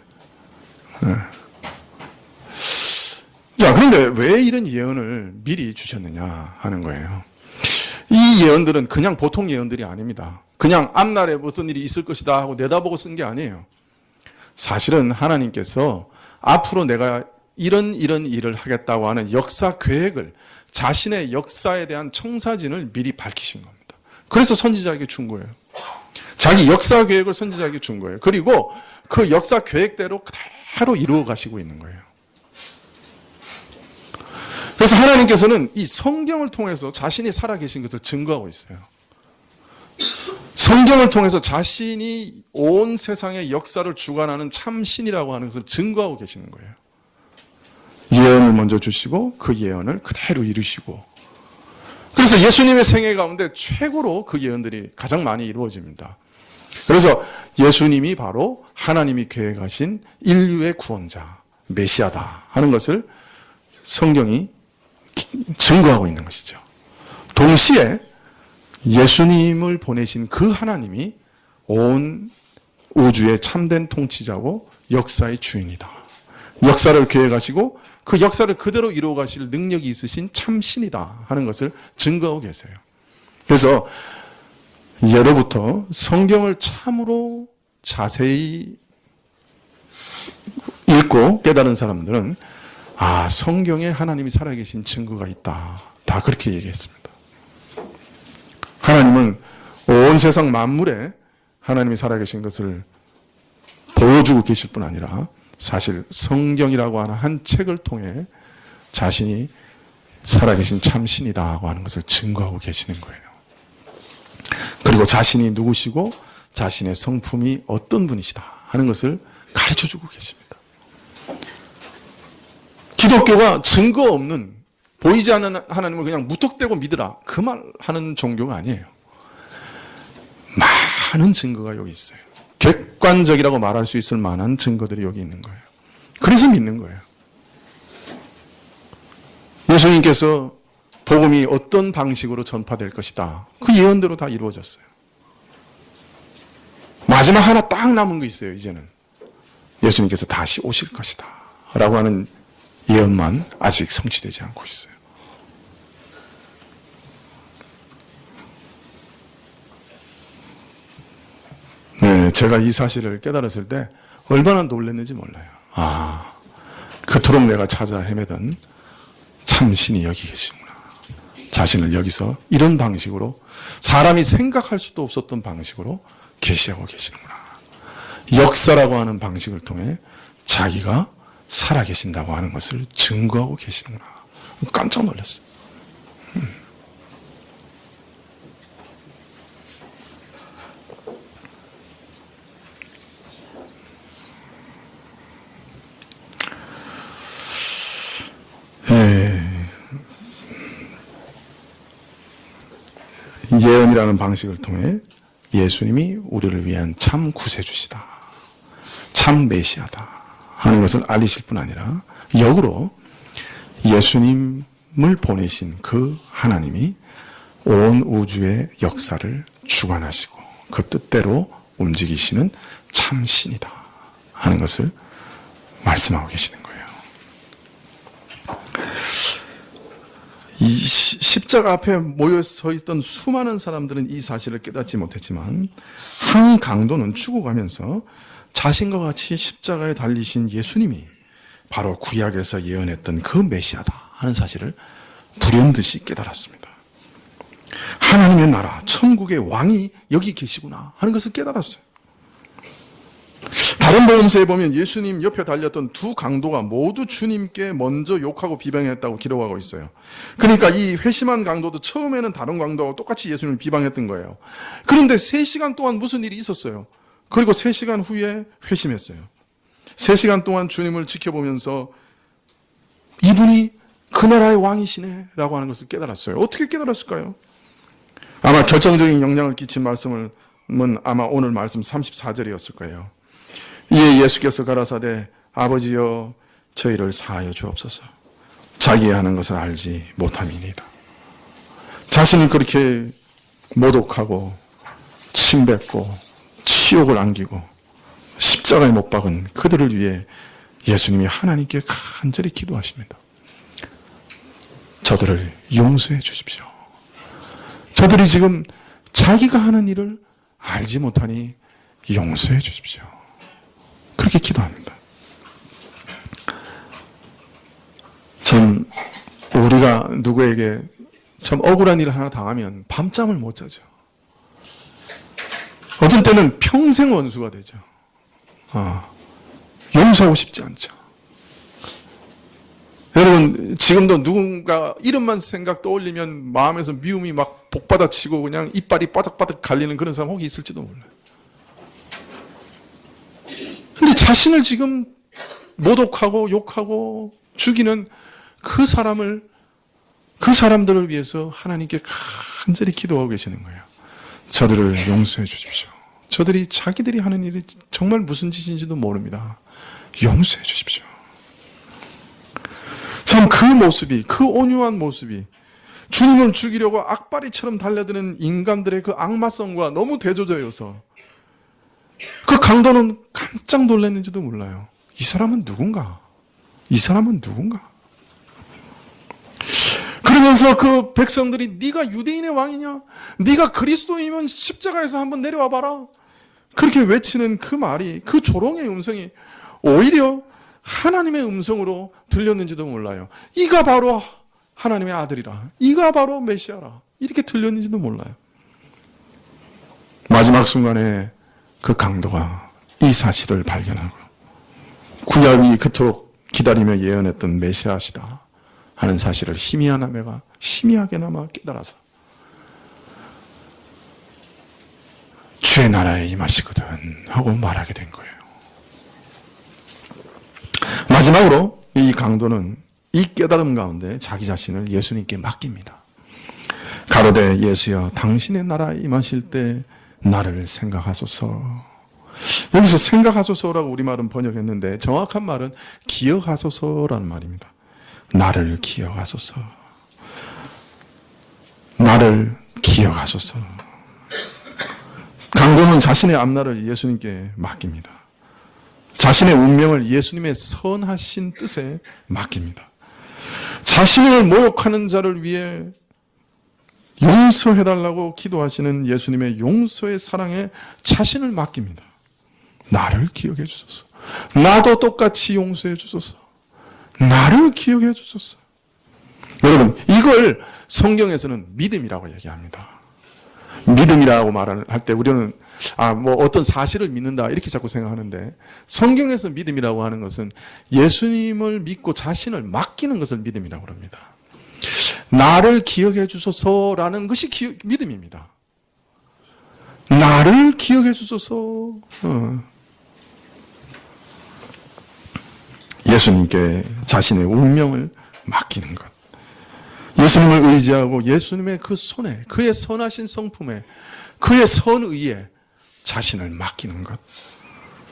자, 그런데 왜 이런 예언을 미리 주셨느냐 하는 거예요. 이 예언들은 그냥 보통 예언들이 아닙니다. 그냥 앞날에 무슨 일이 있을 것이다 하고 내다보고 쓴 게 아니에요. 사실은 하나님께서 앞으로 내가 이런 일을 하겠다고 하는 역사 계획을, 자신의 역사에 대한 청사진을 미리 밝히신 겁니다. 그래서 선지자에게 준 거예요. 자기 역사 계획을 선지자에게 준 거예요. 그리고 그 역사 계획대로 그대로 이루어 가시고 있는 거예요. 그래서 하나님께서는 이 성경을 통해서 자신이 살아계신 것을 증거하고 있어요. 성경을 통해서 자신이 온 세상의 역사를 주관하는 참 신이라고 하는 것을 증거하고 계시는 거예요. 예언을 먼저 주시고 그 예언을 그대로 이루시고, 그래서 예수님의 생애 가운데 최고로 그 예언들이 가장 많이 이루어집니다. 그래서 예수님이 바로 하나님이 계획하신 인류의 구원자, 메시아다 하는 것을 성경이 증거하고 있는 것이죠. 동시에 예수님을 보내신 그 하나님이 온 우주의 참된 통치자고 역사의 주인이다. 역사를 계획하시고 그 역사를 그대로 이루어 가실 능력이 있으신 참신이다 하는 것을 증거하고 계세요. 그래서 예로부터 성경을 참으로 자세히 읽고 깨달은 사람들은 성경에 하나님이 살아계신 증거가 있다. 다 그렇게 얘기했습니다. 하나님은 온 세상 만물에 하나님이 살아계신 것을 보여주고 계실 뿐 아니라 사실 성경이라고 하는 한 책을 통해 자신이 살아계신 참신이다고 하는 것을 증거하고 계시는 거예요. 그리고 자신이 누구시고 자신의 성품이 어떤 분이시다 하는 것을 가르쳐주고 계십니다. 기독교가 증거 없는, 보이지 않는 하나님을 그냥 무턱대고 믿으라, 그 말 하는 종교가 아니에요. 많은 증거가 여기 있어요. 객관적이라고 말할 수 있을 만한 증거들이 여기 있는 거예요. 그래서 믿는 거예요. 예수님께서 복음이 어떤 방식으로 전파될 것이다, 그 예언대로 다 이루어졌어요. 마지막 하나 딱 남은 거 있어요. 이제는 예수님께서 다시 오실 것이다 라고 하는 예언만 아직 성취되지 않고 있어요. 네, 제가 이 사실을 깨달았을 때 얼마나 놀랐는지 몰라요. 그토록 내가 찾아 헤매던 참신이 여기 계시구나. 자신을 여기서 이런 방식으로, 사람이 생각할 수도 없었던 방식으로 계시하고 계시는구나. 역사라고 하는 방식을 통해 자기가 살아계신다고 하는 것을 증거하고 계시는구나. 깜짝 놀랐어요. 예언이라는 방식을 통해 예수님이 우리를 위한 참 구세주시다, 참 메시아다 하는 것을 알리실 뿐 아니라 역으로 예수님을 보내신 그 하나님이 온 우주의 역사를 주관하시고 그 뜻대로 움직이시는 참 신이다 하는 것을 말씀하고 계시는 거예요. 이 십자가 앞에 모여 서 있던 수많은 사람들은 이 사실을 깨닫지 못했지만 한 강도는 죽어가면서 자신과 같이 십자가에 달리신 예수님이 바로 구약에서 예언했던 그 메시아다 하는 사실을 불현듯이 깨달았습니다. 하나님의 나라, 천국의 왕이 여기 계시구나 하는 것을 깨달았어요. 다른 복음서에 보면 예수님 옆에 달렸던 두 강도가 모두 주님께 먼저 욕하고 비방했다고 기록하고 있어요. 그러니까 이 회심한 강도도 처음에는 다른 강도와 똑같이 예수님을 비방했던 거예요. 그런데 3시간 동안 무슨 일이 있었어요. 그리고 3시간 후에 회심했어요. 3시간 동안 주님을 지켜보면서 이분이 그 나라의 왕이시네 라고 하는 것을 깨달았어요. 어떻게 깨달았을까요? 아마 결정적인 영향을 끼친 말씀은 아마 오늘 말씀 34절이었을 거예요. 이에 예수께서 가라사대 아버지여 저희를 사하여 주옵소서. 자기의 하는 것을 알지 못함이니이다. 자신이 그렇게 모독하고 침뱉고 치욕을 안기고 십자가에 못 박은 그들을 위해 예수님이 하나님께 간절히 기도하십니다. 저들을 용서해 주십시오. 저들이 지금 자기가 하는 일을 알지 못하니 용서해 주십시오. 그렇게 기도합니다. 참 우리가 누구에게 참 억울한 일을 하나 당하면 밤잠을 못 자죠. 어떤 때는 평생 원수가 되죠. 용서하고 싶지 않죠. 여러분 지금도 누군가 이름만 생각 떠올리면 마음에서 미움이 막 복받아치고 그냥 이빨이 바닥바닥 갈리는 그런 사람 혹시 있을지도 몰라요. 근데 자신을 지금 모독하고 욕하고 죽이는 그 사람들을 위해서 하나님께 간절히 기도하고 계시는 거예요. 저들을 용서해 주십시오. 저들이 자기들이 하는 일이 정말 무슨 짓인지도 모릅니다. 용서해 주십시오. 참 그 모습이, 그 온유한 모습이 주님을 죽이려고 악바리처럼 달려드는 인간들의 그 악마성과 너무 대조되어서 그 강도는 깜짝 놀랐는지도 몰라요. 이 사람은 누군가? 이 사람은 누군가? 그러면서 그 백성들이 네가 유대인의 왕이냐? 네가 그리스도이면 십자가에서 한번 내려와 봐라. 그렇게 외치는 그 말이, 그 조롱의 음성이 오히려 하나님의 음성으로 들렸는지도 몰라요. 이가 바로 하나님의 아들이라. 이가 바로 메시아라. 이렇게 들렸는지도 몰라요. 마지막 순간에 그 강도가 이 사실을 발견하고 구약이 그토록 기다리며 예언했던 메시아시다 하는 사실을 희미하게나마 깨달아서 주의 나라에 임하시거든 하고 말하게 된 거예요. 마지막으로 이 강도는 이 깨달음 가운데 자기 자신을 예수님께 맡깁니다. 가로되 예수여 당신의 나라에 임하실 때 나를 생각하소서. 여기서 생각하소서라고 우리말은 번역했는데 정확한 말은 기억하소서라는 말입니다. 나를 기억하소서. 나를 기억하소서. 강도는 자신의 앞날을 예수님께 맡깁니다. 자신의 운명을 예수님의 선하신 뜻에 맡깁니다. 자신을 모욕하는 자를 위해 용서해달라고 기도하시는 예수님의 용서의 사랑에 자신을 맡깁니다. 나를 기억해 주소서. 나도 똑같이 용서해 주소서. 나를 기억해 주소서. 여러분, 이걸 성경에서는 믿음이라고 얘기합니다. 믿음이라고 말할 때 우리는 어떤 사실을 믿는다 이렇게 자꾸 생각하는데 성경에서 믿음이라고 하는 것은 예수님을 믿고 자신을 맡기는 것을 믿음이라고 합니다. 나를 기억해 주소서라는 것이 믿음입니다. 나를 기억해 주소서. 예수님께 자신의 운명을 맡기는 것. 예수님을 의지하고 예수님의 그 손에, 그의 선하신 성품에, 그의 선의에 자신을 맡기는 것.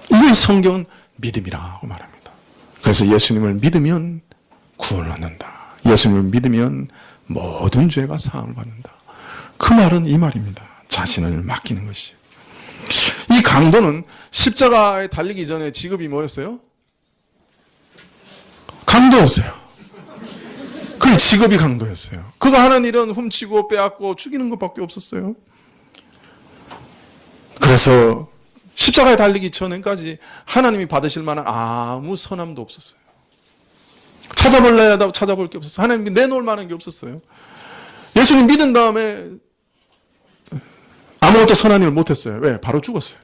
이걸 성경은 믿음이라고 말합니다. 그래서 예수님을 믿으면 구원을 얻는다. 예수님을 믿으면 모든 죄가 사함을 받는다. 그 말은 이 말입니다. 자신을 맡기는 것이. 이 강도는 십자가에 달리기 전에 직업이 뭐였어요? 강도였어요. 그 직업이 강도였어요. 그가 하는 일은 훔치고 빼앗고 죽이는 것밖에 없었어요. 그래서 십자가에 달리기 전까지 하나님이 받으실 만한 아무 선함도 없었어요. 찾아볼래 하다 찾아볼 게 없었어요. 하나님께 내놓을 만한 게 없었어요. 예수님 믿은 다음에 아무것도 선한 일을 못했어요. 왜? 바로 죽었어요.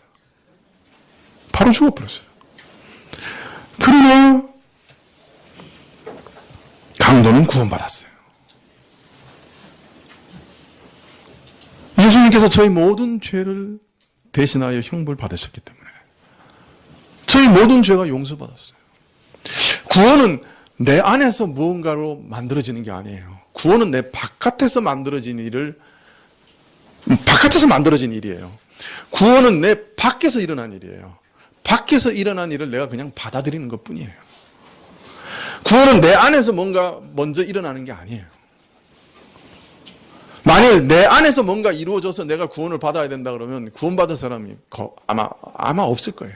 바로 죽어버렸어요. 그러나 강도는 구원받았어요. 예수님께서 저희 모든 죄를 대신하여 형벌 받으셨기 때문에 저희 모든 죄가 용서받았어요. 구원은 내 안에서 무언가로 만들어지는 게 아니에요. 구원은 내 바깥에서 만들어진 일이에요. 구원은 내 밖에서 일어난 일이에요. 밖에서 일어난 일을 내가 그냥 받아들이는 것 뿐이에요. 구원은 내 안에서 뭔가 먼저 일어나는 게 아니에요. 만일 내 안에서 뭔가 이루어져서 내가 구원을 받아야 된다 그러면 구원받은 사람이 아마 없을 거예요.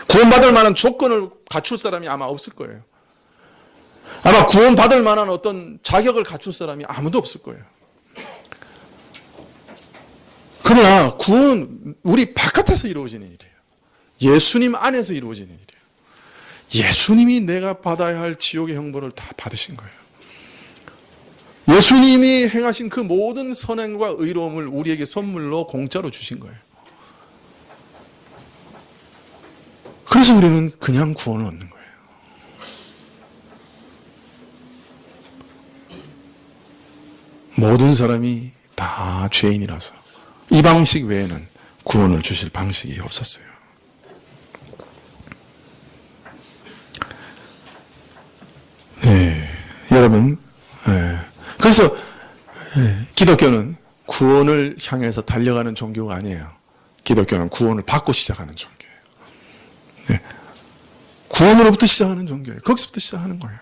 구원받을 만한 조건을 갖출 사람이 아마 없을 거예요. 아마 구원받을 만한 어떤 자격을 갖출 사람이 아무도 없을 거예요. 그러나 구원은 우리 바깥에서 이루어지는 일이에요. 예수님 안에서 이루어지는 일이에요. 예수님이 내가 받아야 할 지옥의 형벌을 다 받으신 거예요. 예수님이 행하신 그 모든 선행과 의로움을 우리에게 선물로 공짜로 주신 거예요. 그래서 우리는 그냥 구원을 얻는 거예요. 모든 사람이 다 죄인이라서 이 방식 외에는 구원을 주실 방식이 없었어요. 네, 여러분, 그래서 기독교는 구원을 향해서 달려가는 종교가 아니에요. 기독교는 구원을 받고 시작하는 종교예요. 네, 구원으로부터 시작하는 종교예요. 거기서부터 시작하는 거예요.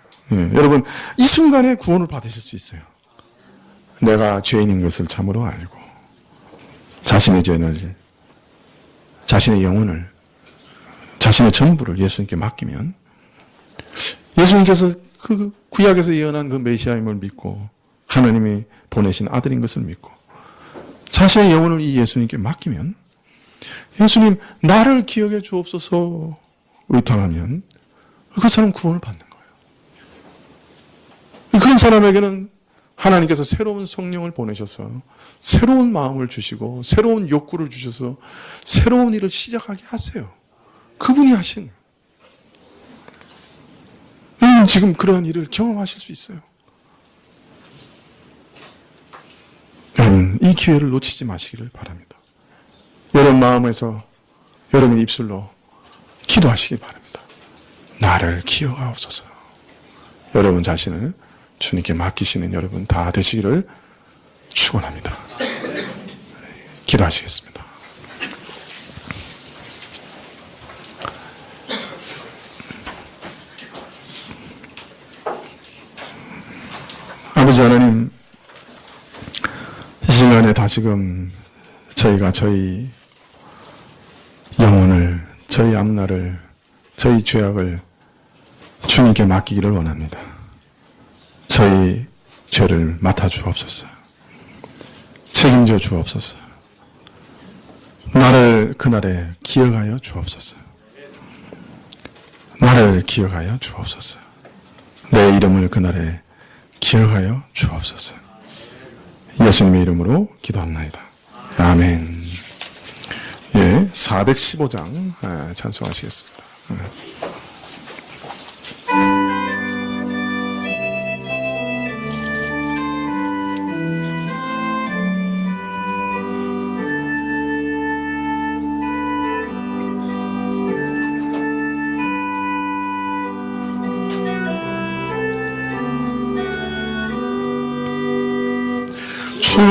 여러분, 이 순간에 구원을 받으실 수 있어요. 내가 죄인인 것을 참으로 알고 자신의 죄를, 자신의 영혼을, 자신의 전부를 예수님께 맡기면 예수님께서 그 구약에서 예언한 그 메시아임을 믿고 하나님이 보내신 아들인 것을 믿고 자신의 영혼을 이 예수님께 맡기면 예수님 나를 기억해 주옵소서 의탁하면 그 사람 구원을 받는 거예요. 그런 사람에게는 하나님께서 새로운 성령을 보내셔서 새로운 마음을 주시고 새로운 욕구를 주셔서 새로운 일을 시작하게 하세요. 그분이 하신. 지금 그러한 일을 경험하실 수 있어요. 여러분, 이 기회를 놓치지 마시기를 바랍니다. 여러분 마음에서, 여러분 입술로 기도하시기 바랍니다. 나를 기억하옵소서. 여러분 자신을 주님께 맡기시는 여러분 다 되시기를 축원합니다. 기도하시겠습니다. 아버지 하나님, 이 시간에 다시금 저희가 저희 영혼을, 저희 앞날을, 저희 죄악을 주님께 맡기기를 원합니다. 저희 죄를 맡아 주옵소서. 책임져 주옵소서. 나를 그날에 기억하여 주옵소서. 나를 기억하여 주옵소서. 내 이름을 그날에 기억하여 주옵소서. 예수님의 이름으로 기도합나이다. 아멘. 예, 415장 찬송하시겠습니다. 주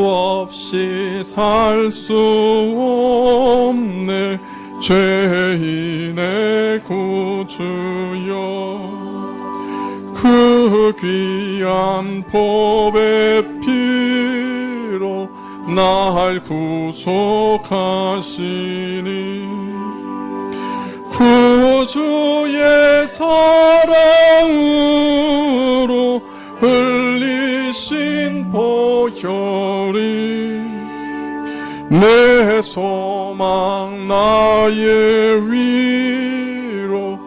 없이 살 수 없네 죄인의 구주여 그 귀한 보배 피로 날 구속하시니 구주의 사랑으로 흘리신 보혈이 내 소망 나의 위로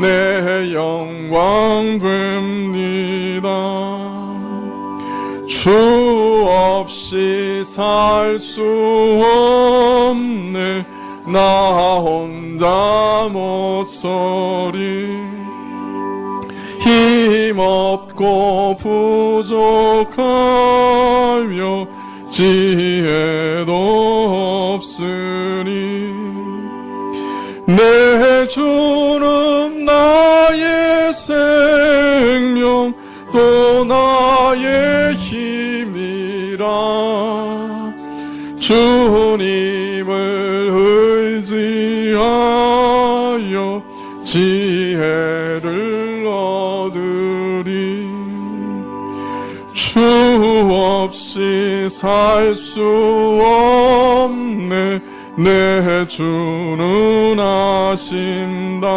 내 영광 됩니다. 주 없이 살 수 없네 나 혼자 못 서리 힘없고 부족하며 지혜도 없으니 내 주는 나의 생명 또 나의 힘이라 주님을 의지하여 지혜를 얻으리 주 없이 살 수 없네 내 주는 아신다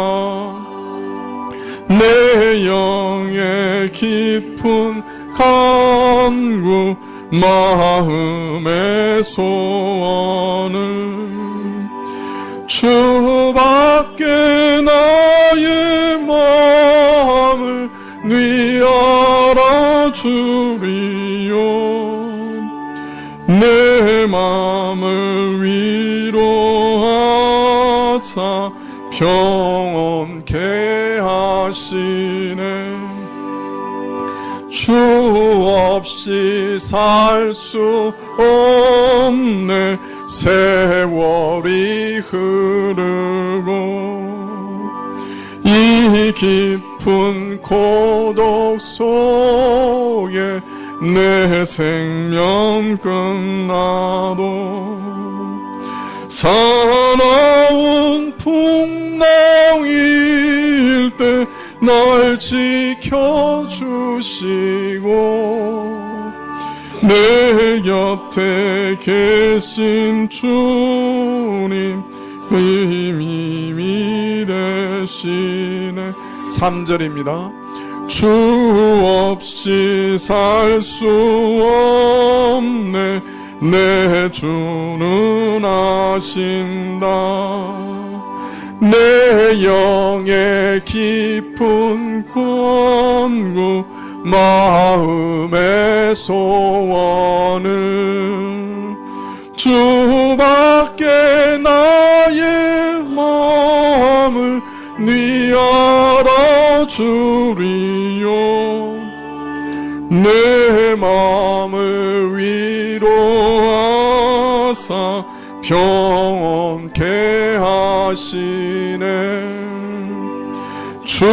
내 영의 깊은 간구 마음의 소원을 주밖에 나의 마음을 네 알아주리요 내 마음을 위로하사 평온케 하시네 주 없이 살 수 없네 세월이 흐르고 이 깊은 고독 속에 내 생명 끝나도 사나운 풍랑일 때 날 지켜주시고 내 곁에 계신 주님 힘이 되시네 3절입니다 주 없이 살 수 없네 내 주는 아신다 내 영의 깊은 권고 마음의 소원을 주밖에 나의 마음을 네 알아주리요 내 마음을 위로하사 평온케 하시네 주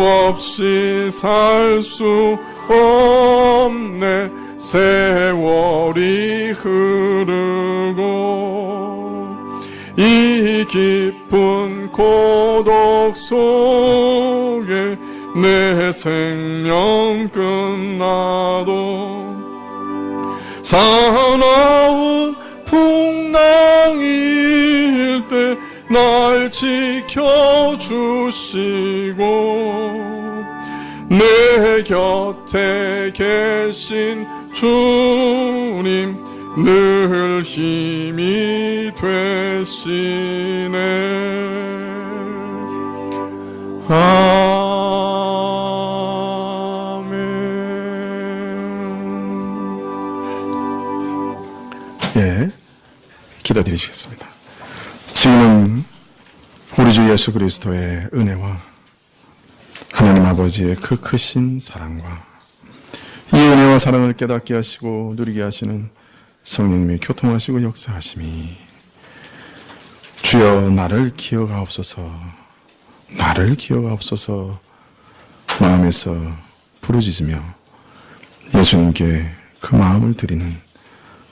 없이 살 수 없네 세월이 흐르고 이 깊은 고독 속에 내 생명 끝나도 사나운 풍랑일 때 날 지켜주시고 내 곁에 계신 주님 늘 힘이 되시네 예, 기도드리시겠습니다. 지금은 우리 주 예수 그리스도의 은혜와 하나님 아버지의 그 크신 사랑과 이 은혜와 사랑을 깨닫게 하시고 누리게 하시는 성령님의 교통하시고 역사하심이 주여 나를 기억하옵소서 나를 기억하옵소서 마음에서 부르짖으며 예수님께 그 마음을 드리는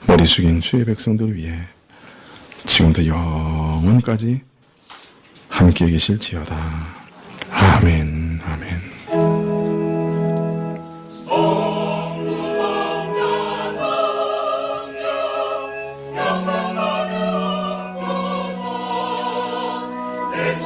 머리 숙인 주의 백성들을 위해 지금부터 영원까지 함께 계실지어다. 아멘. 아멘. 영광 받으소서 내